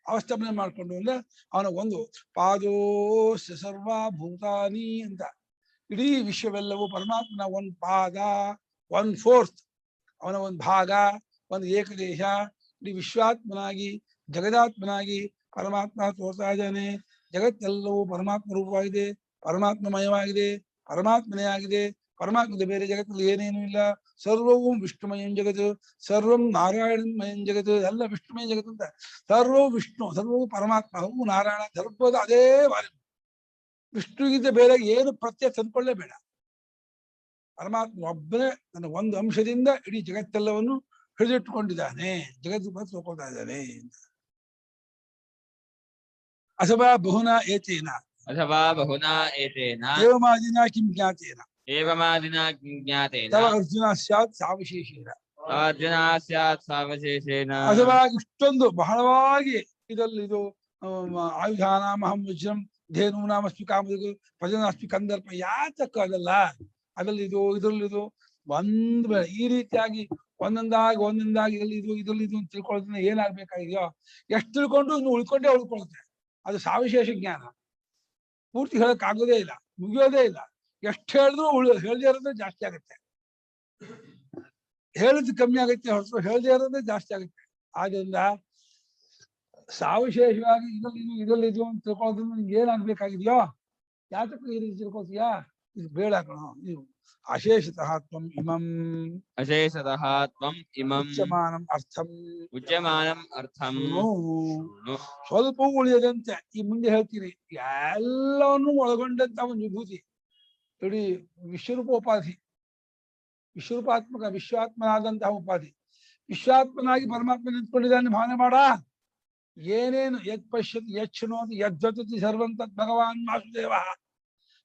ಅವಸ್ಥಾಪನೆ ಮಾಡ್ಕೊಂಡು ಅಂದ್ರೆ ಅವನ ಒಂದು ಪಾದೋಸ್ಯ ಸರ್ವಭೂತಾನಿ ಅಂತ. ಇಡೀ ವಿಶ್ವವೆಲ್ಲವೂ ಪರಮಾತ್ಮನ ಒಂದು ಪಾದ, 1/4 ಅವನ ಒಂದು ಭಾಗ, ಒಂದು ಏಕದೇಶ. ಇಡೀ ವಿಶ್ವಾತ್ಮನಾಗಿ ಜಗದಾತ್ಮನಾಗಿ ಪರಮಾತ್ಮ ತೋರ್ತಾ ಇದ್ದಾನೆ. ಜಗತ್ತೆಲ್ಲವೂ ಪರಮಾತ್ಮ ರೂಪವಾಗಿದೆ, ಪರಮಾತ್ಮಮಯವಾಗಿದೆ, ಪರಮಾತ್ಮನೇ ಆಗಿದೆ. ಪರಮಾತ್ಮದ ಬೇರೆ ಜಗತ್ತಲ್ಲಿ ಏನೇನು ಇಲ್ಲ. ಸರ್ವವು ವಿಷ್ಣುಮಯಂ ಜಗತ್, ಸರ್ವಂ ನಾರಾಯಣಮಯಂ ಜಗತ್, ಎಲ್ಲ ವಿಷ್ಣುಮಯ ಜಗತ್ ಅಂತ. ಸರ್ವವು ವಿಷ್ಣು, ಸರ್ವವು ಪರಮಾತ್ಮ, ಸರ್ವವು ನಾರಾಯಣ, ಸರ್ವದ ಅದೇ ವಾರಿ. ವಿಷ್ಣುಗಿಂತ ಬೇರೆ ಏನು ಪ್ರತ್ಯಯ ತಂದ್ಕೊಳ್ಳೇಬೇಡ. ಪರಮಾತ್ಮ ಒಬ್ಬನೇ ನನ್ನ ಒಂದು ಅಂಶದಿಂದ ಇಡೀ ಜಗತ್ತೆಲ್ಲವನ್ನು ಹಿಡಿದಿಟ್ಟುಕೊಂಡಿದ್ದಾನೆ, ಜಗತ್ತು ತಗೊಳ್ತಾ ಇದ್ದಾನೆ. ಅಥವಾ ಬಹುನಾ ಏತೇನ ಏವಮಾದಿನ ಕಿಂ ಜ್ಞಾತೇನ ತವ ಅರ್ಜುನ ಸ್ಯಾತ್ ಸಾವಶೇಷೇನ. ಅಥವಾ ಇಷ್ಟೊಂದು ಬಹಳವಾಗಿ ಇದಲ್ಲಿದು ಆಯುಧಾನಾಮಹಂ ವಜ್ರಂ ಧೇನೂನಾಮಸ್ಮಿ ಕಾಮಧೇನು ಭಜನಾಸ್ಮಿ ಕಂದರ್ಪ ಯಾತಕ್ಕ ಅದಲ್ಲ. ಅದರಲ್ಲಿದು ಇದರಲ್ಲಿದು ಒಂದ್ ಈ ರೀತಿಯಾಗಿ ಒಂದೊಂದಾಗಿ ಇದ್ರಲ್ಲಿದು ಅಂತ ತಿಳ್ಕೊಳ್ಳೋದ್ರಿಂದ ಏನಾಗ್ಬೇಕಾಗಿದೆಯೋ ಎಷ್ಟು ತಿಳ್ಕೊಂಡು ಇನ್ನು ಉಳ್ಕೊಳ್ಳುತ್ತೆ. ಅದು ಸಾವಿಶೇಷ ಜ್ಞಾನ. ಪೂರ್ತಿ ಹೇಳಕ್ ಆಗೋದೇ ಇಲ್ಲ, ಮುಗಿಯೋದೇ ಇಲ್ಲ. ಎಷ್ಟು ಹೇಳಿದ್ರು ಹೇಳದೇ ಇರೋದೇ ಜಾಸ್ತಿ ಆಗುತ್ತೆ, ಹೇಳಿದ್ ಕಮ್ಮಿ ಆಗುತ್ತೆ ಹೊರತು ಹೇಳದೇ ಇರೋದೇ ಜಾಸ್ತಿ ಆಗುತ್ತೆ. ಆದ್ರಿಂದ ಸಾವಿಶೇಷವಾಗಿ ಇದರಲ್ಲಿದು ಅಂತ ತಿಳ್ಕೊಳ್ಳೋದ್ರಿಂದ ನಿಮ್ಗೆ ಏನಾಗ್ಬೇಕಾಗಿದೆಯೋ ಯಾತಕ್ಕೂ ಈ ರೀತಿ ತಿಳ್ಕೊತೀಯಾ, ಇದು ಬೇಡ ಕಣೋ. ನೀವು ಅಶೇಷತಃ ತ್ವಂ ಇಮಂ ಉಚ್ಯಮಾನಂ ಅರ್ಥಂ ಸ್ವಲ್ಪ ಉಳಿಯದಂತೆ ಈ ಮುಂದೆ ಹೇಳ್ತೀರಿ. ಎಲ್ಲವನ್ನೂ ಒಳಗೊಂಡಂತ ಒಂದು ವಿಭೂತಿ, ಇಡೀ ವಿಶ್ವರೂಪೋಪಾಧಿ, ವಿಶ್ವರೂಪಾತ್ಮಕ ವಿಶ್ವಾತ್ಮನಾದಂತಹ ಉಪಾಧಿ. ವಿಶ್ವಾತ್ಮನಾಗಿ ಪರಮಾತ್ಮ ನಿಂತ್ಕೊಂಡಿದ್ದಾನೆ ಭಾವನೆ ಮಾಡ. ಏನೇನು ಯತ್ ಪಶ್ಯತಿ ಯಚ್ಛೃಣೋತಿ ಯದ್ವತತಿ ಸರ್ವಂ ತತ್ ಭಗವಾನ್ ವಾಸುದೇವ.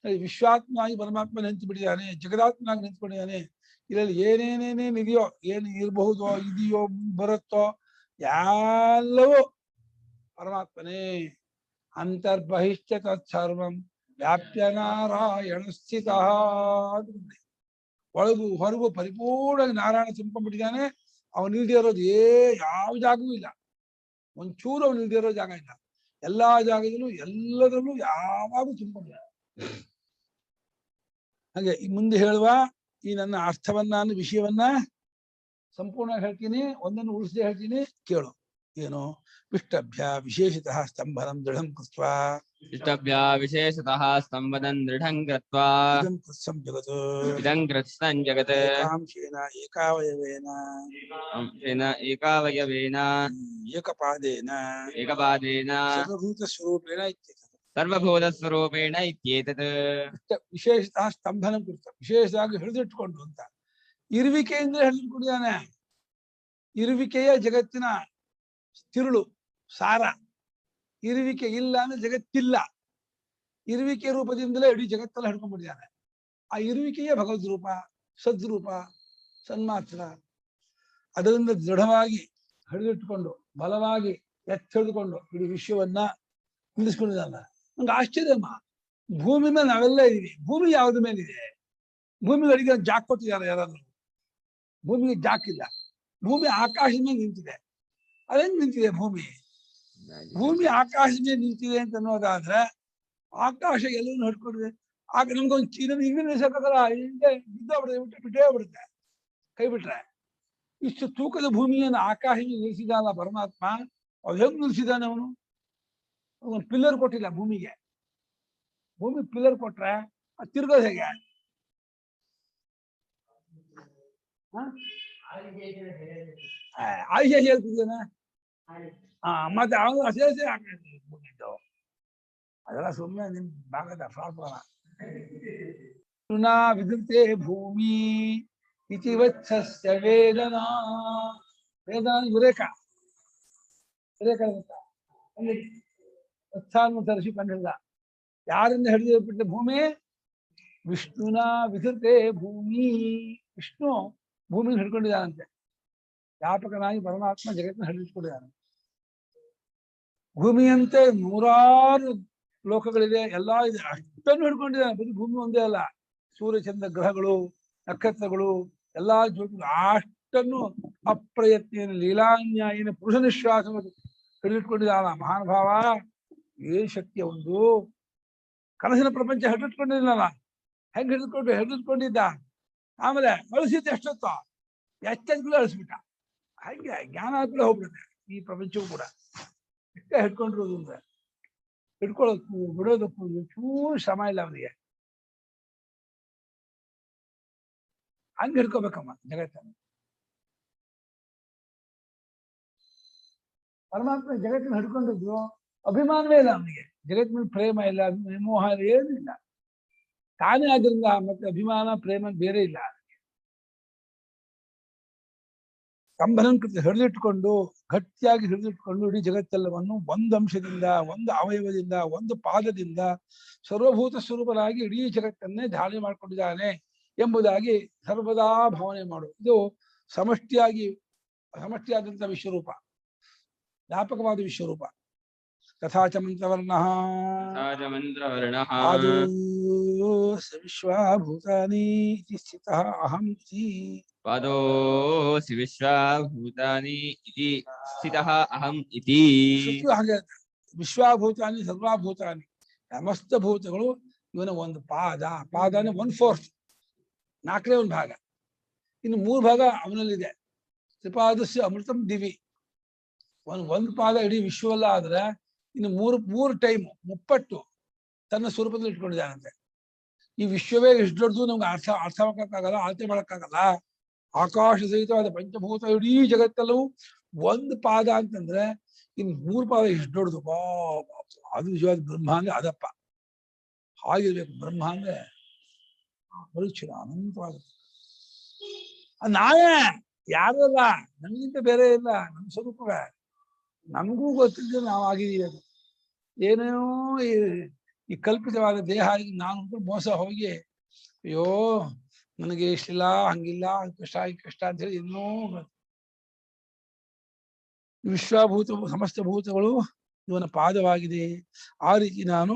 ವಿಶ್ವಾತ್ಮನಾಗಿ ಪರಮಾತ್ಮ ನಿಂತು ಬಿಟ್ಟಿದ್ದಾನೆ, ಜಗದಾತ್ಮನಾಗಿ ನಿಂತ್ಕೊಂಡಿದ್ದಾನೆ. ಇದರಲ್ಲಿ ಏನೇನೇನೇನಿದೆಯೋ, ಏನು ಇರಬಹುದೋ, ಇದೆಯೋ, ಬರುತ್ತೋ ಎಲ್ಲವೂ ಪರಮಾತ್ಮನೇ. ಅಂತರ್ಬಹಿಶ್ಚ ತತ್ಸರ್ವಂ ವ್ಯಾಪ್ಯ ನಾರಾಯಣ ಸ್ಥಿತ. ಒಳಗು ಹೊರಗು ಪರಿಪೂರ್ಣವಾಗಿ ನಾರಾಯಣ ತುಂಬಿಕೊಂಡಿದ್ದಾನೆ. ಅವನು ಇಲ್ದೇ ಇರೋದು ಯಾವ ಜಾಗವೂ ಇಲ್ಲ, ಒಂಚೂರು ಅವನು ಇಲ್ದೇ ಇರೋ ಜಾಗ ಇಲ್ಲ. ಎಲ್ಲಾ ಜಾಗದಲ್ಲೂ ಎಲ್ಲದರಲ್ಲೂ ಯಾವಾಗೂ ತುಂಬಿಕೊಂಡಿದ್ದಾನೆ. ಹಾಗೆ ಈ ಮುಂದೆ ಹೇಳುವ ಈ ನನ್ನ ಅರ್ಥವನ್ನ ವಿಷಯವನ್ನ ಸಂಪೂರ್ಣ ಹೇಳ್ತೀನಿ, ಒಂದನ್ನು ಉಳಿಸದೆ ಹೇಳ್ತೀನಿ, ಕೇಳು. ಏನು? ಪೃಷ್ಟಭ್ಯ ವಿಶೇಷತಃ ಸ್ತಂಭನಂ ದೃಢಂ ಕೃತ್ವಾ ಇಷ್ಟಭ್ಯ ವಿಶೇಷತಃ ಸ್ತಂಭನಂ ದೃಢಂ ಕೃತ್ವಾ ಇದಂ ಕೃತ್ಸಂ ಜಗತ್ ಇದಂ ಕೃತ್ಸಂ ಜಗತ್ ಏಕಾಂಶೇನ ಏಕಾವಯವೇನ ಅಂಶೇನ ಏಕಾವಯವೇನ ಏಕಪಾದೇನ ಏಕಪಾದೇನ ಸರ್ವಭೂತ ಸ್ವರೂಪೇಣ ಇತ್ಯೇತತ್. ಸರ್ವಭೂತಸ್ವರೂಪೇಣ ಇತ್ಯೇತತ್. ವಿಶೇಷತಃ ಸ್ತಂಭನಂ ಕೃತ, ವಿಶೇಷವಾಗಿ ಹಿಡಿದಿಟ್ಕೊಂಡು ಅಂತ. ಇರುವಿಕೆಯಿಂದ ಹಿಡಿದಿಟ್ಕೊಂಡಿದ್ದಾನೆ. ಇರುವಿಕೆಯ ಜಗತ್ತಿನ ತಿರುಳು ಸಾರ. ಇರುವಿಕೆ ಇಲ್ಲ ಅಂದ್ರೆ ಜಗತ್ತಿಲ್ಲ. ಇರುವಿಕೆ ರೂಪದಿಂದಲೇ ಇಡೀ ಜಗತ್ತೆಲ್ಲ ಹಿಡ್ಕೊಂಡ್ಬಿಟ್ಟಿದ್ದಾನೆ. ಆ ಇರುವಿಕೆಯೇ ಭಗವದ್ ರೂಪ, ಸದ್ರೂಪ, ಸನ್ಮಾತ್ರ. ಅದರಿಂದ ದೃಢವಾಗಿ ಹಿಡಿದಿಟ್ಕೊಂಡು ಬಲವಾಗಿ ಎತ್ತಿಡಿದುಕೊಂಡು ಇಡೀ ವಿಶ್ವವನ್ನ ನಿಲ್ಲಿಸ್ಕೊಂಡಿದ್ದಾನೆ. ನಂಗೆ ಆಶ್ಚರ್ಯಮ್ಮ, ಭೂಮಿ ಮೇಲೆ ನಾವೆಲ್ಲ ಇದೀವಿ. ಭೂಮಿ ಯಾವ್ದು ಮೇಲಿದೆ? ಭೂಮಿಗೆ ಅಡಿಗೆ ಜಾಕ್ ಕೊಟ್ಟಿದ್ದಾರೆ ಯಾರಾದ್ರು? ಭೂಮಿಗೆ ಜಾಕ್ ಇಲ್ಲ. ಭೂಮಿ ಆಕಾಶದ ಮೇಲೆ ನಿಂತಿದೆ. ಅದೇನ್ ನಿಂತಿದೆ ಭೂಮಿ? ಭೂಮಿ ಆಕಾಶದ ಮೇಲೆ ನಿಂತಿದೆ ಅಂತ ಅನ್ನೋದಾದ್ರೆ ಆಕಾಶ ಎಲ್ಲರೂ ಹಿಡ್ಕೊಂಡಿದೆ. ಆಗ ನಮ್ಗೊಂದು ಇನ್ನೊಂದು ಹಿಂದಿನ ನಿಲ್ಸಕ್ಕಾಗಲ್ಲ, ಹಿಂದೆ ಬಿಟ್ಟೇ ಬಿಡುತ್ತೆ ಕೈ ಬಿಟ್ರೆ. ಇಷ್ಟು ತೂಕದ ಭೂಮಿಯನ್ನು ಆಕಾಶದಲ್ಲಿ ನಿಲ್ಲಿಸಿದಾನ ಪರಮಾತ್ಮ. ಅವ್ರು ಹೇಗೆ ನಿಲ್ಸಿದಾನೆ ಅವನು? ಒಂದು ಪಿಲ್ಲರ್ ಕೊಟ್ಟಿಲ್ಲ ಭೂಮಿಗೆ. ಭೂಮಿ ಪಿಲ್ಲರ್ ಕೊಟ್ರೆ ಅದು ತಿರ್ಗೋದು ಹೇಗೆ? ಆಯುಷ ಹೇಳ್ತಿದ್ದೇನೆ. ಮತ್ತೆ ಅವನು ಅಸೇಸೆ ಹಾಕಿದ್ದು ಅದೆಲ್ಲ ಸುಮ್ಮನೆ ನಿಮ್ ಭಾಗದ ಪ್ರಾರ್ಥನ. ವಿಧುತೆ ಭೂಮಿ ಇತಿ ವತ್ಸಸ್ಯ ವೇದನಾ. ವೇದನಾ ವಿರೇಕ. ವಿರೇಕ ಋಷಿ ಕಂಡಿಲ್ಲ. ಯಾರಿಂದ ಹಿಡಿದು ಭೂಮಿ? ವಿಷ್ಣುನ ವಿಧುತೆ ಭೂಮಿ. ವಿಷ್ಣು ಭೂಮಿನ ಹಿಡ್ಕೊಂಡಿದ್ದಾನಂತೆ. ವ್ಯಾಪಕನಾಗಿ ಪರಮಾತ್ಮ ಜಗತ್ತಿನ ಹಿಡಿದಿಟ್ಕೊಂಡಿದ್ದಾನೆ. ಭೂಮಿಯಂತೆ ನೂರಾರು ಲೋಕಗಳಿದೆ, ಎಲ್ಲಾ ಇದೆ. ಅಷ್ಟನ್ನು ಹಿಡ್ಕೊಂಡಿದ್ದಾನೆ. ಬರೀ ಭೂಮಿ ಒಂದೇ ಅಲ್ಲ, ಸೂರ್ಯಚಂದ್ರ ಗ್ರಹಗಳು, ನಕ್ಷತ್ರಗಳು, ಎಲ್ಲಾ ಜ್ಯೋತಿಗಳು ಅಷ್ಟನ್ನು ಅಪ್ರಯತ್ನ ಲೀಲಾನ್ಯಾಯನ ಪುರುಷ ನಿಶ್ವಾಸವನ್ನು ಹಿಡಿದಿಟ್ಕೊಂಡಿದ್ದಾನ ಮಹಾನುಭಾವ. ಏನ್ ಶಕ್ತಿಯ ಒಂದು ಕನಸಿನ ಪ್ರಪಂಚ ಹಿಡಿದಿಟ್ಕೊಂಡಿದ್ದಾನ. ಹೆಂಗ್ ಹಿಡಿದಿಟ್ಕೊಂಡಿದ್ದ? ಆಮೇಲೆ ಅಳಿಸಿದ್ದು ಎಷ್ಟೊತ್ತೋ ಎಚ್ಚೆಂದ್ಗಳು ಅಳಿಸ್ಬಿಟ್ಟ. ಹಾಗೆ ಜ್ಞಾನ ಕೂಡ ಹೋಗ್ಬಿಡುತ್ತೆ ಈ ಪ್ರಪಂಚವೂ ಕೂಡ. ಇಷ್ಟೇ ಹಿಡ್ಕೊಂಡಿರೋದು ಅಂದ್ರೆ ಹಿಡ್ಕೊಳ್ಳೋದಕ್ಕೂ ಬಿಡೋದಕ್ಕೂ ಚೂರು ಶ್ರಮ ಇಲ್ಲ ಅವನಿಗೆ. ಹಂಗ ಹಿಡ್ಕೋಬೇಕಮ್ಮ ಜಗತ್ತನ್ನು. ಪರಮಾತ್ಮ ಜಗತ್ತಿನ ಹಿಡ್ಕೊಂಡಿದ್ರು ಅಭಿಮಾನವೇ ಇಲ್ಲ ಅವನಿಗೆ. ಜಗತ್ತಿನ ಪ್ರೇಮ ಇಲ್ಲ, ವಿಮೋಹ ಏನೂ ಇಲ್ಲ. ತಾನೇ ಆದ್ರಿಂದ ಮತ್ತೆ ಅಭಿಮಾನ ಪ್ರೇಮ ಬೇರೆ ಇಲ್ಲ. ಸ್ತಂಭನಂ ಕೃತ ಹಿಡಿದಿಟ್ಕೊಂಡು ಗಟ್ಟಿಯಾಗಿ ಹಿಡಿದಿಟ್ಕೊಂಡು ಇಡೀ ಜಗತ್ತೆಲ್ಲವನ್ನು ಒಂದು ಅಂಶದಿಂದ, ಒಂದು ಅವಯವದಿಂದ, ಒಂದು ಪಾದದಿಂದ ಸರ್ವಭೂತ ಸ್ವರೂಪನಾಗಿ ಇಡೀ ಜಗತ್ತನ್ನೇ ಧಾರಣೆ ಮಾಡಿಕೊಂಡಿದ್ದಾನೆ ಎಂಬುದಾಗಿ ಸರ್ವದಾ ಭಾವನೆ ಮಾಡು. ಇದು ಸಮಷ್ಟಿಯಾದಂಥ ವಿಶ್ವರೂಪ, ವ್ಯಾಪಕವಾದ ವಿಶ್ವರೂಪ. ತಥಾಚ ಮಂತ್ರವರ್ಣಃ ಆದೋ ವಿಶ್ವಭೂತಾನಿ ಇತಿ ಸ್ಥಿತಃ ಅಹಂ ಇತಿ. ಪಾದೋಸಿ ವಿಶ್ವಭೂತಾನಿ ಇತಿ ಸ್ಥಿತಃ ಅಹಂ ಇತಿ. ಹಾಗೆ ವಿಶ್ವಭೂತಾನಿ ಸರ್ವಭೂತಾನಿ ಸಮಸ್ತ ಭೂತಗಳು ಇವನ ಒಂದು ಪಾದ. ಪಾದನೇ 1/4, 4ನೇ ಒಂದು ಭಾಗ. ಇನ್ನು 3 ಭಾಗ ಅವನಲ್ಲಿದೆ. ತ್ರಿಪಾದಸ್ಯ ಅಮೃತಂ ದಿವಿ. ಒಂದು ಪಾದ ಇಡೀ ವಿಶ್ವವಲ್ಲ ಆದ್ರೆ ಇನ್ನು 3 ಟೈಮ್ 30 ತನ್ನ ಸ್ವರೂಪದಲ್ಲಿ ಇಟ್ಕೊಂಡಿದ್ದಾನಂತೆ. ಈ ವಿಶ್ವವೇ ಎಷ್ಟು ದೊಡ್ಡದು ನಮ್ಗೆ ಅರ್ಥ ಮಾಡಕ್ಕಾಗಲ್ಲ, ಅಳತೆ ಮಾಡಕ್ಕಾಗಲ್ಲ. ಆಕಾಶ ಸಹಿತವಾದ ಪಂಚಭೂತ ಇಡೀ ಜಗತ್ತೆಲ್ಲವೂ ಒಂದು ಪಾದ ಅಂತಂದ್ರೆ ಇನ್ನು 3 ಪಾದ ಎಷ್ಟು ದೊಡ್ಡದು. ಅದು ನಿಜವಾದ ಬ್ರಹ್ಮ ಅಂದ್ರೆ ಅದಪ್ಪ. ಹಾಗಿರ್ಬೇಕು ಬ್ರಹ್ಮ ಅಂದ್ರೆ. ಪರೀಕ್ಷೆ ಅನಂತವಾದ ನಾವೇ ಯಾರು ಅಲ್ಲ, ನಮಗಿಂತ ಬೇರೆ ಇಲ್ಲ, ನಮ್ಮ ಸ್ವರೂಪವೇ. ನಮಗೂ ಗೊತ್ತಿದ್ದ ನಾವು ಆಗಿದೀವಿ. ಅದು ಏನೇನೋ ಈ ಕಲ್ಪಿತವಾದ ದೇಹ ನಾನು ಮೋಸ ಹೋಗಿ ಅಯ್ಯೋ ನನಗೆ ಇಷ್ಟಿಲ್ಲ, ಹಂಗಿಲ್ಲ, ಕಷ್ಟ ಅಂತ ಹೇಳಿ ಇನ್ನೂ ವಿಶ್ವಭೂತ ಸಮಸ್ತ ಭೂತಗಳು ಇವನ ಪಾದವಾಗಿದೆ. ಆ ರೀತಿ ನಾನು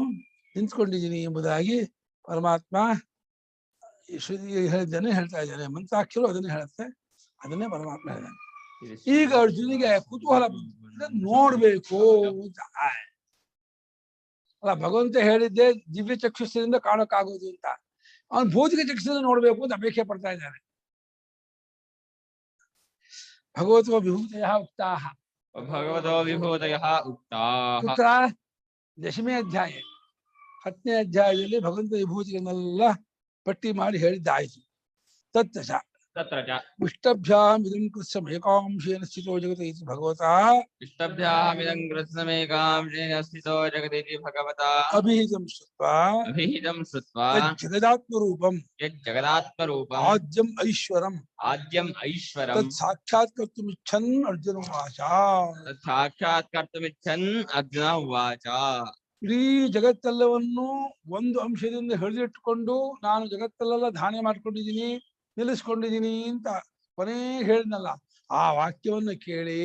ನಿಂತ್ಕೊಂಡಿದ್ದೀನಿ ಎಂಬುದಾಗಿ ಪರಮಾತ್ಮ ಹೇಳಿದ್ದಾನೆ, ಹೇಳ್ತಾ ಇದ್ದಾನೆ. ಮಂತ್ರಾಕ್ಷರು ಅದನ್ನೇ ಹೇಳುತ್ತೆ, ಅದನ್ನೇ ಪರಮಾತ್ಮ ಹೇಳಿದ್ದಾನೆ. ಈಗ ಅರ್ಜುನಿಗೆ ಕುತೂಹಲ ನೋಡ್ಬೇಕು ಅಂತ. ಅಲ್ಲ, ಭಗವಂತ ಹೇಳಿದ್ದೆ ದಿವ್ಯ ಚಕ್ಷುಸ್ಸಿನಿಂದ ಕಾಣೋಕ್ಕಾಗೋದು ಅಂತ. ಅವನು ಭೌತಿಕ ಜಗತ್ತನ್ನು ನೋಡ್ಬೇಕು ಅಂತ ಅಪೇಕ್ಷೆ ಪಡ್ತಾ ಇದ್ದಾನೆ. ಭಗವತೋ ವಿಭೂತಯ ಉಕ್ತಾಹ. ಭಗವತೋ ವಿಭೂತಯಃ ಉಕ್ತಾಃ. ಕುತ್ರ? ದಶಮೇ ಅಧ್ಯಾಯ 10ನೇ ಅಧ್ಯಾಯದಲ್ಲಿ ಭಗವಂತ ವಿಭೂತಿಗಳನ್ನೆಲ್ಲ ಪಟ್ಟಿ ಮಾಡಿ ಹೇಳಿದ್ದಾಯಿತು. ತತ್ರ ಚ ತತ್ರ ಚ ಇಷ್ಟಭ್ಯಾಂ ಇದಂ ಕೃತ್ಸ್ನಂ ಏಕಾಂಶೇನ ಸ್ಥಿತೋ ಜಗತ್ ಇತಿ ಭಗವತಾ ಇಷ್ಟಭ್ಯಾಮಿದಂ ಕೃತ್ಸ್ನಮೇಕಾಂಶೇನ ಸ್ಥಿತೋ ಜಗದಿತಿ ಭಗವತಾ ಅಭಿಹಿತಂ ಶ್ರುತ್ವಾ ಅಭಿಹಿತಂ ಶ್ರುತ್ವಾ ಜಗದಾತ್ಮರೂಪಂ ಯಜ್ಜಗದಾತ್ಮರೂಪಂ ಆದ್ಯಂ ಐಶ್ವರಂ ಆದ್ಯಂ ಐಶ್ವರಂ ತತ್ ಸಾಕ್ಷಾತ್ಕರ್ತುಮಿಚ್ಛನ್ ಅರ್ಜುನ ಉವಾಚ. ತತ್ ಸಾಕ್ಷಾತ್ಕರ್ತುಮಿಚ್ಛನ್ ಅರ್ಜುನ ಉವಾಚ. ಇಡೀ ಜಗತ್ತೆಲ್ಲವನ್ನು ಒಂದು ಅಂಶದಿಂದ ಹಿಡಿದಿಟ್ಟುಕೊಂಡು ನಾನು ಜಗತ್ತೆಲ್ಲ ಧಾನ್ಯ ಮಾಡ್ಕೊಂಡಿದ್ದೀನಿ, ನಿಲ್ಲಿಸ್ಕೊಂಡಿದ್ದೀನಿ ಅಂತ ಕೊನೆ ಹೇಳಿದ್ನಲ್ಲ, ಆ ವಾಕ್ಯವನ್ನು ಕೇಳಿ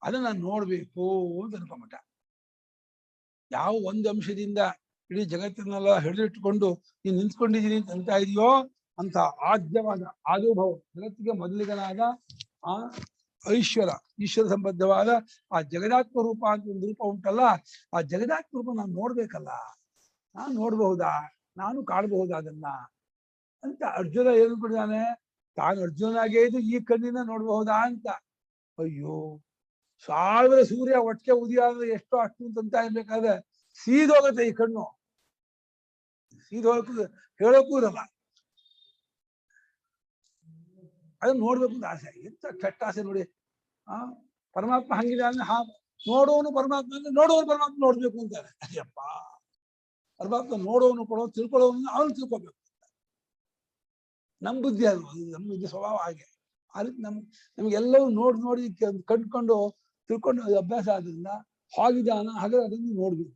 ಅದನ್ನ ನಾನು ನೋಡ್ಬೇಕು ಅಂತ ಅನ್ಕೊಂಬಿಟ್ಟ. ಯಾವ ಒಂದು ಅಂಶದಿಂದ ಇಡೀ ಜಗತ್ತನ್ನೆಲ್ಲ ಹಿಡಿದಿಟ್ಟುಕೊಂಡು ನೀನು ನಿಂತ್ಕೊಂಡಿದ್ದೀನಿ ಅಂತ ಇದೆಯೋ ಅಂತ ಆದ್ಯವಾದ ಆದುಭವ, ಜಗತ್ತಿಗೆ ಮೊದಲಿಗನಾದ ಆ ಈಶ್ವರ ಸಂಬದ್ಧವಾದ ಆ ಜಗದಾತ್ಮ ರೂಪ ಅಂತ ಒಂದು ರೂಪ ಉಂಟಲ್ಲ, ಆ ಜಗದಾತ್ಮ ರೂಪ ನಾನು ನೋಡ್ಬೇಕಲ್ಲ, ನಾನು ನೋಡ್ಬಹುದಾ, ನಾನು ಕಾಣಬಹುದಾ ಅದನ್ನ ಅಂತ ಅರ್ಜುನ ಹೇಳ್ಬಿಟ್ಟಿದ್ದಾನೆ. ತಾನು ಅರ್ಜುನಾಗೇ ಇದು ಈ ಕಣ್ಣಿನ ನೋಡ್ಬಹುದಾ ಅಂತ. ಅಯ್ಯೋ, 1000 ಸೂರ್ಯ ಒಟ್ಟಿಗೆ ಉದಿಯಾದ್ರೆ ಎಷ್ಟೋ ಅಷ್ಟು ಅಂತ ಇರ್ಬೇಕಾದ್ರೆ ಸೀದೋಗತ್ತೆ ಈ ಕಣ್ಣು, ಸೀದೋಗಕ್ಕೂ ಹೇಳೋಕ್ಕೂ ಇರಲ್ಲ. ಅದನ್ನ ನೋಡ್ಬೇಕು ಅಂತ ಆಸೆ. ಎಂತ ಕೆಟ್ಟ ಆಸೆ ನೋಡಿ. ಪರಮಾತ್ಮ ಹಂಗಿದೆ ಅಂದ್ರೆ ನೋಡೋನು ಪರಮಾತ್ಮ ಅಂದ್ರೆ ನೋಡೋನು ಪರಮಾತ್ಮ ನೋಡ್ಬೇಕು ಅಂತಾರೆ. ಅಯ್ಯಪ್ಪ, ಪರಮಾತ್ಮ ನೋಡೋನು ಕೊಡೋ ತಿಳ್ಕೊಳ್ಳೋನು ಅವನು ತಿಳ್ಕೊಬೇಕು. ನಮ್ಮ ಬುದ್ಧಿ ಅದು, ನಮ್ಮ ಬುದ್ಧಿ ಸ್ವಭಾವ ಹಾಗೆ. ಅದಕ್ಕೆ ನಮ್ಗೆಲ್ಲವೂ ನೋಡಿ ಕಂಡ್ಕೊಂಡು ತಿಳ್ಕೊಂಡು ಅದು ಅಭ್ಯಾಸ ಆದ್ರಿಂದ ಹಾಗಿದಾನ ಹಾಗೆ ಅದನ್ನು ನೋಡ್ಬೇಕು.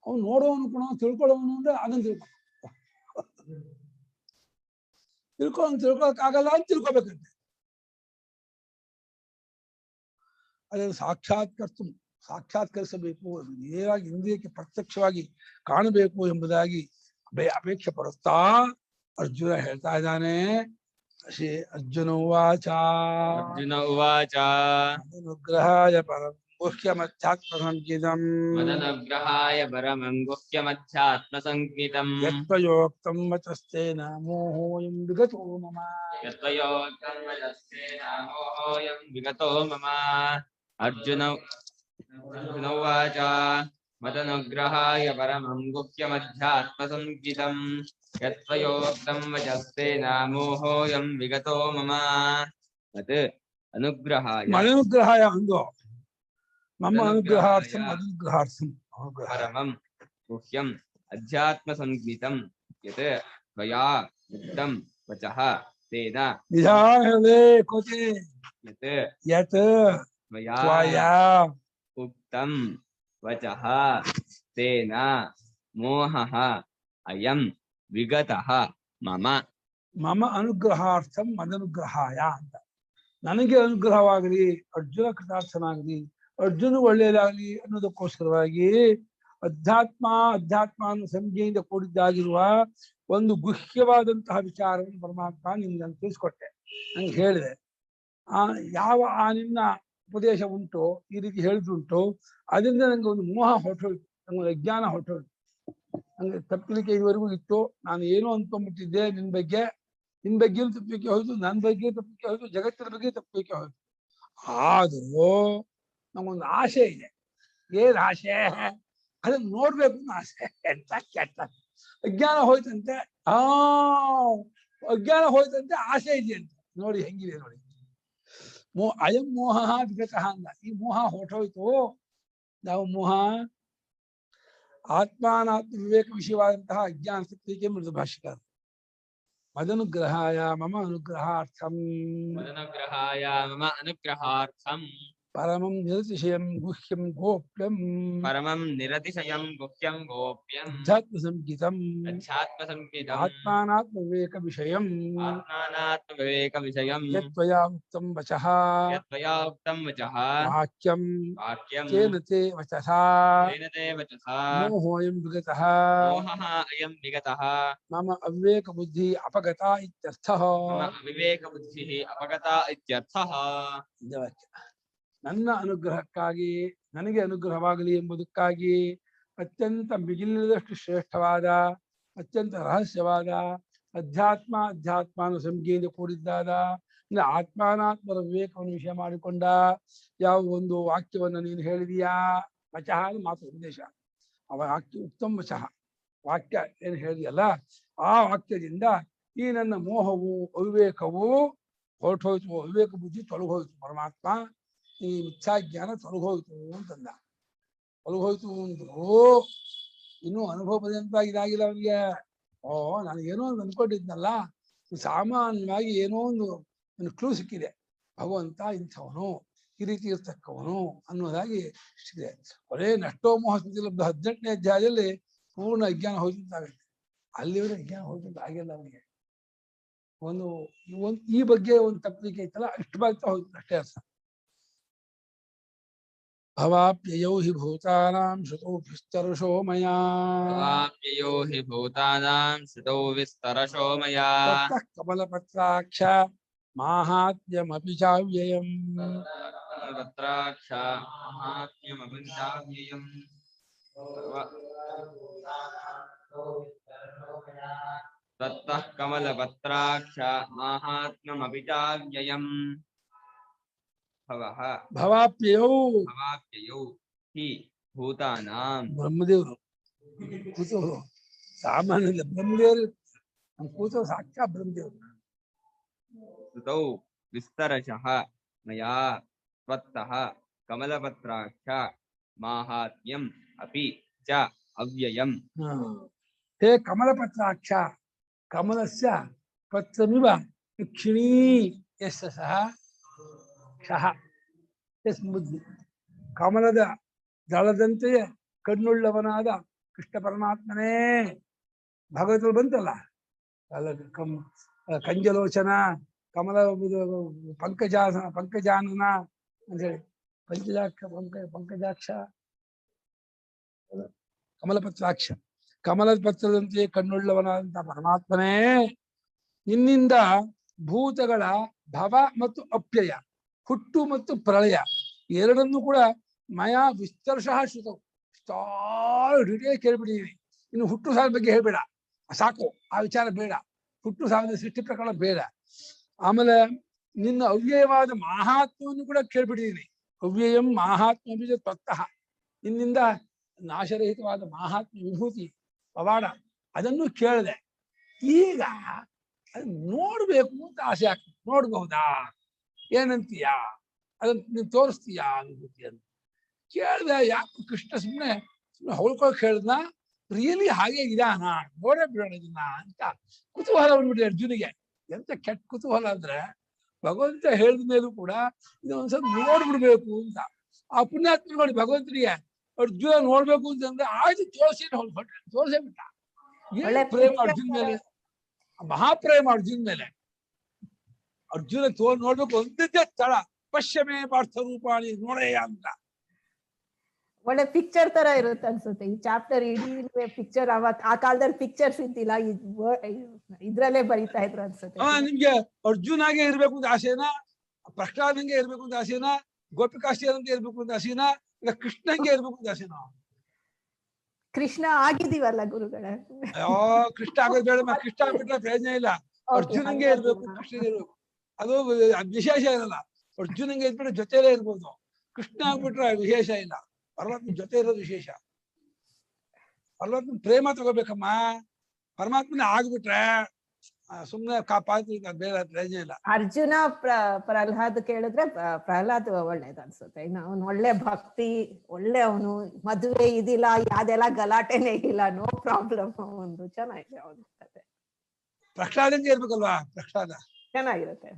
ಅವ್ನು ನೋಡೋನು ಕೂಡ ತಿಳ್ಕೊಳ್ಳೋನು ಅಂದ್ರೆ ಅದನ್ನು ತಿಳ್ಕೊಳಕ್ಕಾಗಲ್ಲ ಅಂತ ತಿಳ್ಕೊಬೇಕಂತೆ. ಅದನ್ನು ಸಾಕ್ಷಾತ್ಕರಿಸಬೇಕು, ನೇರವಾಗಿ ಇಂದ್ರಿಯಕ್ಕೆ ಪ್ರತ್ಯಕ್ಷವಾಗಿ ಕಾಣಬೇಕು ಎಂಬುದಾಗಿ ಅಪೇಕ್ಷೆ ಪಡುತ್ತಾ ಅರ್ಜುನ ಹೇಳ್ತಾ ಇದ್ದಾನೆ. ಶ್ರೀ ಅರ್ಜುನ ಉವಾಚ. ಅರ್ಜುನ ಉವಾಚ. ಅನುಗ್ರಹಾಯ ಪರಂ ಗುಹ್ಯಮಧ್ಯಾತ್ಮಸಂಹಿತಂ ಮದನುಗ್ರಹಾಯ ಪರಮಂ ಗುಹ್ಯಮಧ್ಯಾತ್ಮಸಂಹಿತಂ ಯತ್ವಯೋಕ್ತಂ ವಚಸ್ತೇನ ಮೋಹೋಯಂ ವಿಗತೋ ಮಮ. ಯತ್ವಯೋಕ್ತಂ ವಚಸ್ತೇನ ಮೋಹೋಯಂ ವಿಗತೋ ಮಮ. ಅರ್ಜುನ ಉವಾಚ. ಮದನುಗ್ರಹಾಯ ಪರಮಂ ಗುಹ್ಯಮಧ್ಯಾತ್ಮಸಂಹಿತಂ ಯತ್ವಯೋಕ್ತಂ ವಚಸ್ತೇನ ಮೋಹೋಯಂ ವಿಗತೋ ಮಮ. ಮತ್ ಅನುಗ್ರಹಾಯ ಮದನುಗ್ರಹಾಯ ಅಂದು ಮಮ ಅನುಗ್ರಹಾರ್ಥಂ ಅನುಗ್ರಹಾರ್ಥಂ ಪರಮಂ ಗುಹ್ಯಂ ಅಧ್ಯಾತ್ಮಸಂಹಿತಂ ಯತ್ ತ್ವಯಾ ಉಕ್ತಂ ವಚಃ ತೇನ ನಿಧಾನವೇ ಕೋತೆ ಯತ್ ತ್ವಯಾ ಉಕ್ತಂ ವಚಃ ತೇನ ಮೋಹಃ ಅಯಂ ವಿಗತಃ ಮಮ. ಮಮ ಅನುಗ್ರಹಾರ್ಥಂ ಮದನುಗ್ರಹಾಯ ಅಂತ. ನನಗೆ ಅನುಗ್ರಹವಾಗಲಿ, ಅರ್ಜುನ ಕೃತಾರ್ಥನಾಗಲಿ, ಅರ್ಜುನ ಒಳ್ಳೆಯದಾಗಲಿ ಅನ್ನೋದಕ್ಕೋಸ್ಕರವಾಗಿ ಅಧ್ಯಾತ್ಮ ಅನ್ನೋ ಸಂಜ್ಞೆಯಿಂದ ಕೂಡಿದ್ದಾಗಿರುವ ಒಂದು ಗುಹ್ಯವಾದಂತಹ ವಿಚಾರವನ್ನು ಪರಮಾತ್ಮ ನಿಮ್ಗೆ ತಿಳಿಸ್ಕೊಟ್ಟೆ, ನಂಗೆ ಹೇಳಿದೆ. ಯಾವ ನಿನ್ನ ಉಪದೇಶ ಉಂಟು, ಈ ರೀತಿ ಹೇಳಿದುಂಟು, ಅದರಿಂದ ನಂಗೆ ಒಂದು ಮೋಹ ಹೊರಟೋಯ್ತು, ನಂಗೆ ಅಜ್ಞಾನ ಹೊರಟೋಯ್ತು. ನಂಗೆ ತಪ್ಪಲಿಕ್ಕೆ ಇದುವರೆಗೂ ಇತ್ತು. ನಾನು ಏನೋ ಅಂದ್ಕೊಂಡ್ಬಿಟ್ಟಿದ್ದೆ ನಿನ್ ಬಗ್ಗೆ ತಪ್ಪಿಕೆ ಹೋಯ್ತು, ನನ್ನ ಬಗ್ಗೆ ತಪ್ಪಿಕೆ ಹೋಯ್ತು, ಜಗತ್ತಿನ ಬಗ್ಗೆ ತಪ್ಪಿಕೆ ಹೋಯ್ತು. ಆದರೂ ನಮಗೊಂದು ಆಸೆ ಇದೆ. ಏನ್ ಆಸೆ? ಅದನ್ನ ನೋಡ್ಬೇಕು ಅನ್ನೋ ಆಸೆ. ಎಂತ ಕೆಟ್ಟ ಅಜ್ಞಾನ ಹೋಯ್ತಂತೆ. ಅಜ್ಞಾನ ಹೋಯ್ತಂತೆ, ಆಸೆ ಇದೆಯಂತೆ. ನೋಡಿ ಹೆಂಗಿದೆ ನೋಡಿ. ಅಯಂ ಮೋಹ ವಿಗತಃ ಅಂದ. ಈ ಮೋಹ ಹೊರಟೋಯ್ತು. ಯಾವ ಮೋಹ? ಆತ್ಮಾನಾತ್ಮ ವಿವೇಕ ವಿಷಯವಾದಂತಹ ಅಜ್ಞಾನ ಶಕ್ತಿಗೆ ಮೃದು ಭಾಷಿಕ. ಮದನುಗ್ರಹಾಯ ಮಮ ಅನುಗ್ರಹಾರ್ಥಂ ಪರಮಂ ನಿರತಿಶಯಂ ಗುಹ್ಯಂ ಗೋಪ್ಯಂ ಅಧ್ಯಾತ್ಮಸಂಹಿತಂ ಆತ್ಮಾನಾತ್ಮ ವಿವೇಕ ವಿಷಯಂ ಯತ್ವಯಾ ಉಕ್ತಂ ವಚಃ ವಾಕ್ಯಂ ತೇನ ತೇ ವಚಃ ಮೋಹೋಯಂ ವಿಗತಃ ಮಮ ಅವಿವೇಕ ಬುದ್ಧಿ ಅಪಗತ ಇತ್ಯರ್ಥಃ. ನನ್ನ ಅನುಗ್ರಹಕ್ಕಾಗಿ, ನನಗೆ ಅನುಗ್ರಹವಾಗಲಿ ಎಂಬುದಕ್ಕಾಗಿ ಅತ್ಯಂತ ಮಿಗಿಲಿನದಷ್ಟು ಶ್ರೇಷ್ಠವಾದ, ಅತ್ಯಂತ ರಹಸ್ಯವಾದ ಅಧ್ಯಾತ್ಮ ಸಂಖ್ಯೆಯಿಂದ ಕೂಡಿದ್ದಾದ ಆತ್ಮಾನಾತ್ಮರ ವಿವೇಕವನ್ನು ವಿಷಯ ಮಾಡಿಕೊಂಡ ಯಾವ ಒಂದು ವಾಕ್ಯವನ್ನು ನೀನು ಹೇಳಿದೀಯಾ, ವಚಃ ಮಾತು ಸಂದೇಶ, ಅವ ವಾಕ್ಯ ಉತ್ತಮ ವಚಃ ವಾಕ್ಯ ಏನು ಹೇಳಿದೆಯಲ್ಲ ಆ ವಾಕ್ಯದಿಂದ ಈ ನನ್ನ ಮೋಹವು ಅವಿವೇಕವು ಹೊರಟೋಯ್ತು, ಅವಿವೇಕ ಬುದ್ಧಿ ತೊಲಗೋಯ್ತು, ಪರಮಾತ್ಮ ಈ ಮಿಥ್ಯಾಜ್ಞಾನ ತೊಲಗೋಯ್ತು ಅಂತಂದ. ತೊಲಗೋಯ್ತು ಅಂದ್ರು ಇನ್ನೂ ಅನುಭವ ಪರ್ಯಂತ ಇದಾಗಿಲ್ಲ ಅವನಿಗೆ. ನನಗೇನೋ ಒಂದು ಅನ್ಕೊಂಡಿದ್ನಲ್ಲ, ಸಾಮಾನ್ಯವಾಗಿ ಏನೋ ಒಂದು ಕ್ಲೂ ಸಿಕ್ಕಿದೆ, ಭಗವಂತ ಇಂಥವನು, ಈ ರೀತಿ ಇರ್ತಕ್ಕವನು ಅನ್ನೋದಾಗಿ ಸಿಕ್ಕಿದೆ. ಒಳ್ಳೆ ನಷ್ಟೋ ಮೋಹ ಲಬ್ಧ 18ನೇ ಅಧ್ಯಾಯದಲ್ಲಿ ಪೂರ್ಣ ಅಜ್ಞಾನ ಹೋಗಿದ್ದಾಗುತ್ತೆ. ಅಲ್ಲಿವರೆಗೆ ಅಜ್ಞಾನ ಹೋಗಿದ್ದ ಆಗಿಲ್ಲ ಅವನಿಗೆ. ಈ ಬಗ್ಗೆ ಒಂದು ತಪ್ಪಲಿಕ್ಕೆ ಐತಲ್ಲ, ಅಷ್ಟು ಬಾಗ್ತಾ ಹೋಗಿತ್ತು ಅಷ್ಟೇ ಅರ್ಥ. ಭವಾಪ್ಯಯೋ ಹಿ ಭೂತಾನಾಂ ಶ್ರುತೋ ವಿಸ್ತರಶೋ ಮಯಾ. ಭವಾಪ್ಯಯೋ ಹಿ ಭೂತಾನಾಂ ಶ್ರುತೋ ವಿಸ್ತರಶೋ ಮಯಾ. ತತಃ ಕಮಲಪತ್ರಾಕ್ಷ ಮಾಹಾತ್ಮ್ಯಮಪಿ ಚಾವ್ಯಯಂ. ಕಮಲಪತ್ರಾಕ್ಷ ಮಾಹಾತ್ಮ್ಯಮಪಿ ಚಾವ್ಯಯಂ. ತತಃ ಕಮಲಪತ್ರಾಕ್ಷ ಮಾಹಾತ್ಮ್ಯಮಪಿ ಚಾವ್ಯಯಂ. ಭವಾಪ್ಯಯೋ ಭವಾಪ್ಯಯೋ ಹಿ ಭೂತಾನಾಂ. ಬ್ರಹ್ಮದೇವರು ಕೂತವರು ಸಾಮಾನ್ಯ ಬ್ರಹ್ಮದೇವರು ನಮ್ಮ ಕೂತವರು ಸಾಕ್ಷಾತ್ ಬ್ರಹ್ಮದೇವರು. ಶ್ರುತೌ ವಿಸ್ತರಶಃ ಮಯಾ ತ್ವತ್ತಃ ಕಮಲಪತ್ರಾಕ್ಷ ಮಾಹಾತ್ಮ್ಯಂ ಅಪಿ ಚ ಅವ್ಯಯಂ. ಹೇ ಕಮಲಪತ್ರಾಕ್ಷ, ಕಮಲಸ್ಯ ಪತ್ರಮಿವ ಕ್ಷಿಣೀ ಯಸ್ಯ ಸಹ ಕ್ಷಃ ಯಸ್ಮುದ್ಧಿ. ಕಮಲದ ದಳದಂತೆಯೇ ಕಣ್ಣುಳ್ಳವನಾದ ಕೃಷ್ಣ ಪರಮಾತ್ಮನೇ. ಭಗವತರು ಬಂತಲ್ಲ, ಕಂಜಲೋಚನ, ಕಮಲ ಪಂಕಜಾನನ ಅಂತೇಳಿ ಪಂಕಜಾಕ್ಷ ಕಮಲಪತ್ರಾಕ್ಷ, ಕಮಲದ ಪತ್ರದಂತೆಯೇ ಕಣ್ಣುಳ್ಳವನಾದಂತ ಪರಮಾತ್ಮನೇ, ನಿನ್ನಿಂದ ಭೂತಗಳ ಭವ ಮತ್ತು ಅಪ್ಯಯ, ಹುಟ್ಟು ಮತ್ತು ಪ್ರಳಯ ಎರಡನ್ನೂ ಕೂಡ ಮಯಾ ವಿಸ್ತರ್ಶಃ ಶ್ರುತವು, ಡೀಟೇಲ್ ಕೇಳ್ಬಿಟ್ಟಿದೀನಿ. ಇನ್ನು ಹುಟ್ಟು ಸಾವಿರ ಬಗ್ಗೆ ಹೇಳ್ಬೇಡ, ಸಾಕು, ಆ ವಿಚಾರ ಬೇಡ. ಹುಟ್ಟು ಸಾವಿರದ ಸೃಷ್ಟಿ ಪ್ರಕರಣ ಬೇಡ. ಆಮೇಲೆ ನಿನ್ನ ಅವ್ಯಯವಾದ ಮಾಹಾತ್ಮ್ಯವನ್ನು ಕೂಡ ಕೇಳ್ಬಿಟ್ಟಿದೀನಿ. ಅವ್ಯಯಂ ಮಾಹಾತ್ಮ್ಯ ಬೀಜ ತ್ವತ್ತಃ, ನಿನ್ನಿಂದ ನಾಶರಹಿತವಾದ ಮಾಹಾತ್ಮ್ಯ ವಿಭೂತಿ ಪವಾಡ ಅದನ್ನು ಕೇಳಿದೆ. ಈಗ ಅದು ನೋಡ್ಬೇಕು ಅಂತ ಆಸೆ ಆಗ್ತದೆ. ನೋಡ್ಬಹುದಾ, ಏನಂತೀಯ, ಅದನ್ನ ನೀನು ತೋರಿಸ್ತೀಯಾ ಅನುಭೂತಿ ಅಂತ ಕೇಳಿದೆ. ಯಾಕೆ ಕೃಷ್ಣ ಸುಮ್ಮನೆ ಹೊಳ್ಕೊಳಕ್ ಹೇಳಿದ್ನ, ರಿಯಲಿ ಹಾಗೆ ಇದಾನ, ನೋಡೇ ಬಿಡೋಣ ಇದನ್ನ ಅಂತ ಕುತೂಹಲ ಬಂದ್ಬಿಟ್ಟಿದೆ ಅರ್ಜುನಿಗೆ. ಎಂತ ಕೆಟ್ಟ ಕುತೂಹಲ ಅಂದ್ರೆ, ಭಗವಂತ ಹೇಳಿದ ಮೇಲೂ ಕೂಡ ಇದು ಒಂದ್ಸಲ ನೋಡ್ಬಿಡ್ಬೇಕು ಅಂತ. ಆ ಪುಣ್ಯಾತ್ಮ ನೋಡಿ ಭಗವಂತನಿಗೆ ಅರ್ಜುನ ನೋಡ್ಬೇಕು ಅಂತಂದ್ರೆ ಆಯ್ತು ತೋರಿಸಿ ತೋರಿಸೇ ಬಿಟ್ಟ. ಏನ್ ಪ್ರೇಮ ಅರ್ಜುನ ಮೇಲೆ, ಮಹಾಪ್ರೇಮ ಅರ್ಜುನ ಮೇಲೆ. ಅರ್ಜುನ ನೋಡ್ಬೇಕು ಅಂದಿದ್ದೇ ಸ್ಥಳ, ಪಶ್ಚಿಮೇ ಪಾರ್ಥ ರೂಪಾಣಿ ನೋಡಯ್ಯ ಅಂತ. ಒಳ್ಳೆ ಪಿಕ್ಚರ್ ತರ ಇರುತ್ತೆ ಅನ್ಸುತ್ತೆ ಈ ಚಾಪ್ಟರ್. ಇಡೀ ಪಿಕ್ಚರ್ ಆ ಕಾಲದಲ್ಲಿ ಪಿಕ್ಚರ್ಸ್ ಇದ್ದಿಲ್ಲ, ಇದ್ರಲ್ಲೇ ಬರೀತಾ ಇದ್ರು ಅನ್ಸುತ್ತೆ. ನಿಮ್ಗೆ ಅರ್ಜುನಾಗೆ ಇರ್ಬೇಕು ಅಂತ ಆಸೆನಾ, ಪ್ರಹ್ಲಾದಂಗೆ ಇರ್ಬೇಕು ಅಂತ ಆಸೆನಾ, ಗೋಪಿಕಾಸ್ತಿಯರಂತೆ ಇರ್ಬೇಕು ಅಂತ ಆಸೆನಾ, ಇಲ್ಲ ಕೃಷ್ಣಂಗೆ ಇರ್ಬೇಕು ಅಂತ ಆಸೆನಾ? ಕೃಷ್ಣ ಆಗಿದೀವಲ್ಲ ಗುರುಗಳೇ. ಅಯ್ಯೋ ಕೃಷ್ಣ ಆಗೋದು ಬೇಡ, ಕೃಷ್ಣ ಆಗ್ಬಿಟ್ರೆ ಪ್ರಯೋಜನ ಇಲ್ಲ. ಅರ್ಜುನಂಗೆ ಇರ್ಬೇಕು, ಕೃಷ್ಣಗೆ ಇರ್ಬೇಕು, ಅದು ವಿಶೇಷ ಇರಲ್ಲ. ಅರ್ಜುನಂಗೆ ಇದ್ಬಿಟ್ರೆ ಜೊತೆಲೇ ಇರ್ಬೋದು, ಕೃಷ್ಣ ಆಗ್ಬಿಟ್ರೆ ವಿಶೇಷ ಇಲ್ಲ. ಪರಮಾತ್ಮ ಜೊತೆ ಇರೋದು ವಿಶೇಷ. ಪರಮಾತ್ಮ ಪ್ರೇಮ ತಗೋಬೇಕಮ್ಮ. ಪರಮಾತ್ಮನೇ ಆಗ್ಬಿಟ್ರೆ ಸುಮ್ನೆ ಬೇರೆ ಪ್ರಯೋಜನ ಇಲ್ಲ. ಅರ್ಜುನ ಪ್ರಹ್ಲಾದ್ ಕೇಳಿದ್ರೆ ಪ್ರಹ್ಲಾದ್ ಒಳ್ಳೇದು ಅನ್ಸುತ್ತೆ. ಇನ್ನು ಅವ್ನು ಒಳ್ಳೆ ಭಕ್ತಿ, ಒಳ್ಳೆ ಅವನು ಮದುವೆ ಇದಿಲ್ಲ, ಯಾವ್ದೆಲ್ಲ ಗಲಾಟೆನೇ ಇಲ್ಲ, ನೋ ಪ್ರಾಬ್ಲಮ್. ಒಂದು ಚೆನ್ನಾಗಿದೆ ಅವನ ಕತೆ. ಪ್ರಹ್ಲಾದಂಗೆ ಇರ್ಬೇಕಲ್ವಾ, ಪ್ರಹ್ಲಾದ ಚೆನ್ನಾಗಿರುತ್ತೆ.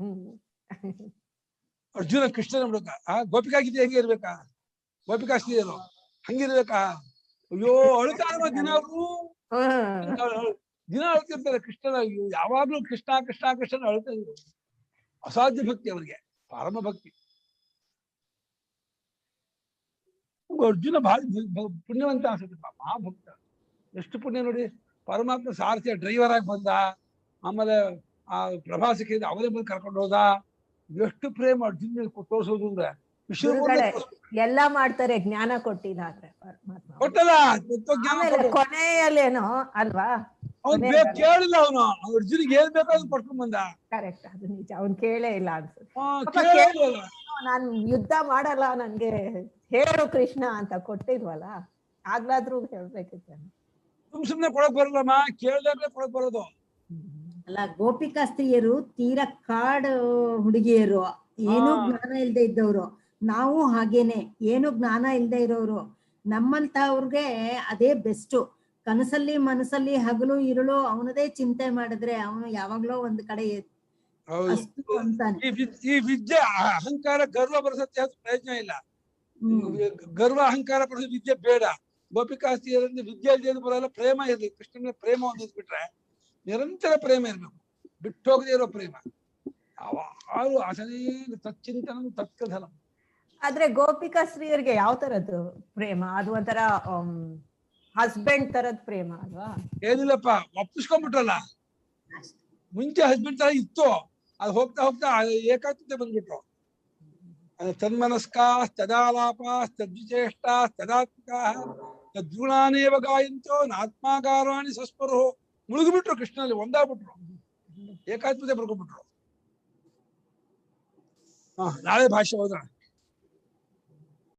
ಅರ್ಜುನ ಕೃಷ್ಣನ ಬಿಡ್ಬೇಕ, ಗೋಪಿಕಾಗಿದ್ದೆ ಹೆಂಗೆ ಇರ್ಬೇಕಾ, ಗೋಪಿಕಾಸ್ತಿಯರು ಹಂಗಿರ್ಬೇಕಾ? ಅಯ್ಯೋ ಅಳ್ತಾರ ದಿನ, ಅವರು ದಿನ ಅಳ್ತಿರ್ತಾರೆ ಕೃಷ್ಣನ. ಯಾವಾಗ್ಲೂ ಕೃಷ್ಣ ಕೃಷ್ಣ ಕೃಷ್ಣನ ಅಳ್ತಾ ಇದ್ರು. ಅಸಾಧ್ಯ ಭಕ್ತಿ ಅವ್ರಿಗೆ, ಪರಮ ಭಕ್ತಿ. ಅರ್ಜುನ ಬಹಳ ಪುಣ್ಯವಂತ ಅನ್ಸುತ್ತೆ, ಮಹಾಭಕ್ತ. ಎಷ್ಟು ಪುಣ್ಯ ನೋಡಿ. ಪರಮಾತ್ಮ ಸಾರಥಿಯ ಡ್ರೈವರ್ ಆಗಿ ಬಂದ, ಆಮೇಲೆ ಆ ಪ್ರಭಾಸಕ್ಕೆ ಅವರೇ ಬಂದು ಕರ್ಕೊಂಡು ಹೋದ. ಎಷ್ಟು ಪ್ರೇಮ ಅರ್ಜುನ ತೋರಿಸೋದು ಅಂದ್ರೆ ಎಲ್ಲ ಮಾಡ್ತಾರೆ, ಜ್ಞಾನ ಕೊಟ್ಟಿಲ್ಲ ಅಂದ್ರೆ ಪರಮಾತ್ಮ ಕೊಟ್ಟಲ್ಲ. ಕೊನೆಯಲ್ಲೇನೋ ಅಲ್ವಾ, ಅವ್ನು ಕೇಳಿಲ್ಲ ಅವನು ಅರ್ಜುನಿಗೆ ಏನ್ ಬೇಕಾದ್ರೂ ಪಡ್ಕೊಂಡ್ ಬಂದ. ಕರೆಕ್ಟ್, ಅದು ನಿಜ. ಅವ್ನ್ ಕೇಳೇ ಇಲ್ಲ ಅನ್ಸುತ್ತೆ. ಕೇಳಿಲ್ಲ, ನಾನ್ ಯುದ್ಧ ಮಾಡಲ್ಲ, ನನ್ಗೆ ಹೇಳು ಕೃಷ್ಣ ಅಂತ ಕೊಟ್ಟಿದ್ವಲ್ಲ, ಆಗ್ಲಾದ್ರೂ ಹೇಳ್ಬೇಕಿತ್ತು. ಸುಮ್ನೆ ಕೊಡಕ್ ಬರಲ್ಲಮ್ಮ, ಕೇಳ್ದಾಗ್ಲೇ ಕೊಡಕ್ ಬರೋದು. ಅಲ್ಲ, ಗೋಪಿಕಾ ಸ್ತ್ರೀಯರು ತೀರಾ ಕಾಡ್ ಹುಡುಗಿಯರು, ಏನೂ ಜ್ಞಾನ ಇಲ್ದೆ ಇದ್ದವ್ರು. ನಾವು ಹಾಗೇನೆ, ಏನು ಜ್ಞಾನ ಇಲ್ದೆ ಇರೋರು. ನಮ್ಮಂತವ್ರಿಗೆ ಅದೇ ಬೆಸ್ಟ್. ಕನಸಲ್ಲಿ ಮನಸ್ಸಲ್ಲಿ ಹಗಲು ಇರುಳು ಅವನದೇ ಚಿಂತೆ ಮಾಡಿದ್ರೆ ಅವನು ಯಾವಾಗ್ಲೋ ಒಂದ್ ಕಡೆ ಅಷ್ಟು ಅಂತಾನೆ. ಈ ವಿದ್ಯೆ ಅಹಂಕಾರ ಗರ್ವ ಬರಸತ್ತೆ, ಅದು ಪ್ರಯೋಜನ ಇಲ್ಲ. ಗರ್ವ ಅಹಂಕಾರ ಬರಸ ವಿದ್ಯೆ ಬೇಡ. ಗೋಪಿಕಾಸ್ತಿಯರಿಂದ ವಿದ್ಯೆ ಇಲ್ದೇನು ಬರಲ್ಲ, ಪ್ರೇಮ ಇರ್ಲಿ. ಕೃಷ್ಣನ ಪ್ರೇಮ ಒಂದಿಸ್ಬಿಟ್ರೆ ನಿರಂತರ ಪ್ರೇಮ ಇರ್ಬೇಕು, ಬಿಟ್ಟು ಹೋಗದೆ ಇರೋ ಪ್ರೇಮ. ಅವು ಅಸಲೇನು ತಚ್ಚಿಂತನ ತತ್ಕಥನ. ಆದ್ರೆ ಗೋಪಿಕಾ ಸ್ತ್ರೀಯರಿಗೆ ಯಾವ ತರದ್ದು ಪ್ರೇಮ? ಅದು ಒಂಥರ ಹಸ್ಬೆಂಡ್ ತರದ್ ಪ್ರೇಮ ಅಲ್ವಾ? ಏನಿಲ್ಲಪ್ಪ, ಒಪ್ಪಿಸ್ಕೊಂಡ್ಬಿಟ್ರಲ್ಲ. ಮುಂಚೆ ಹಸ್ಬೆಂಡ್ ತರ ಇತ್ತು, ಅದು ಹೋಗ್ತಾ ಹೋಗ್ತಾ ಏಕಾತ್ಮತೆ ಬಂದ್ಬಿಟ್ರು. ತನ್ಮನಸ್ಕ ತದಾಲಾಪ ತದ್ವಿಚೇಷ್ಟ ತದಾತ್ಮಕ ತದ್ಗುಣಾನೇವ ಗಾಯಂತೋ ನಾತ್ಮಾಗಾರಾಣಿ ಸಸ್ಪರು. ಮುಳುಗಿಬಿಟ್ರು ಕೃಷ್ಣನಲ್ಲಿ, ಒಂದಾಗ್ಬಿಟ್ರು, ಏಕಾತ್ಮತೆ ಬರ್ಕೊಂಡ್ಬಿಟ್ರು. ನಾಳೆ ಭಾಷೆ ಹೋಗೋಣ.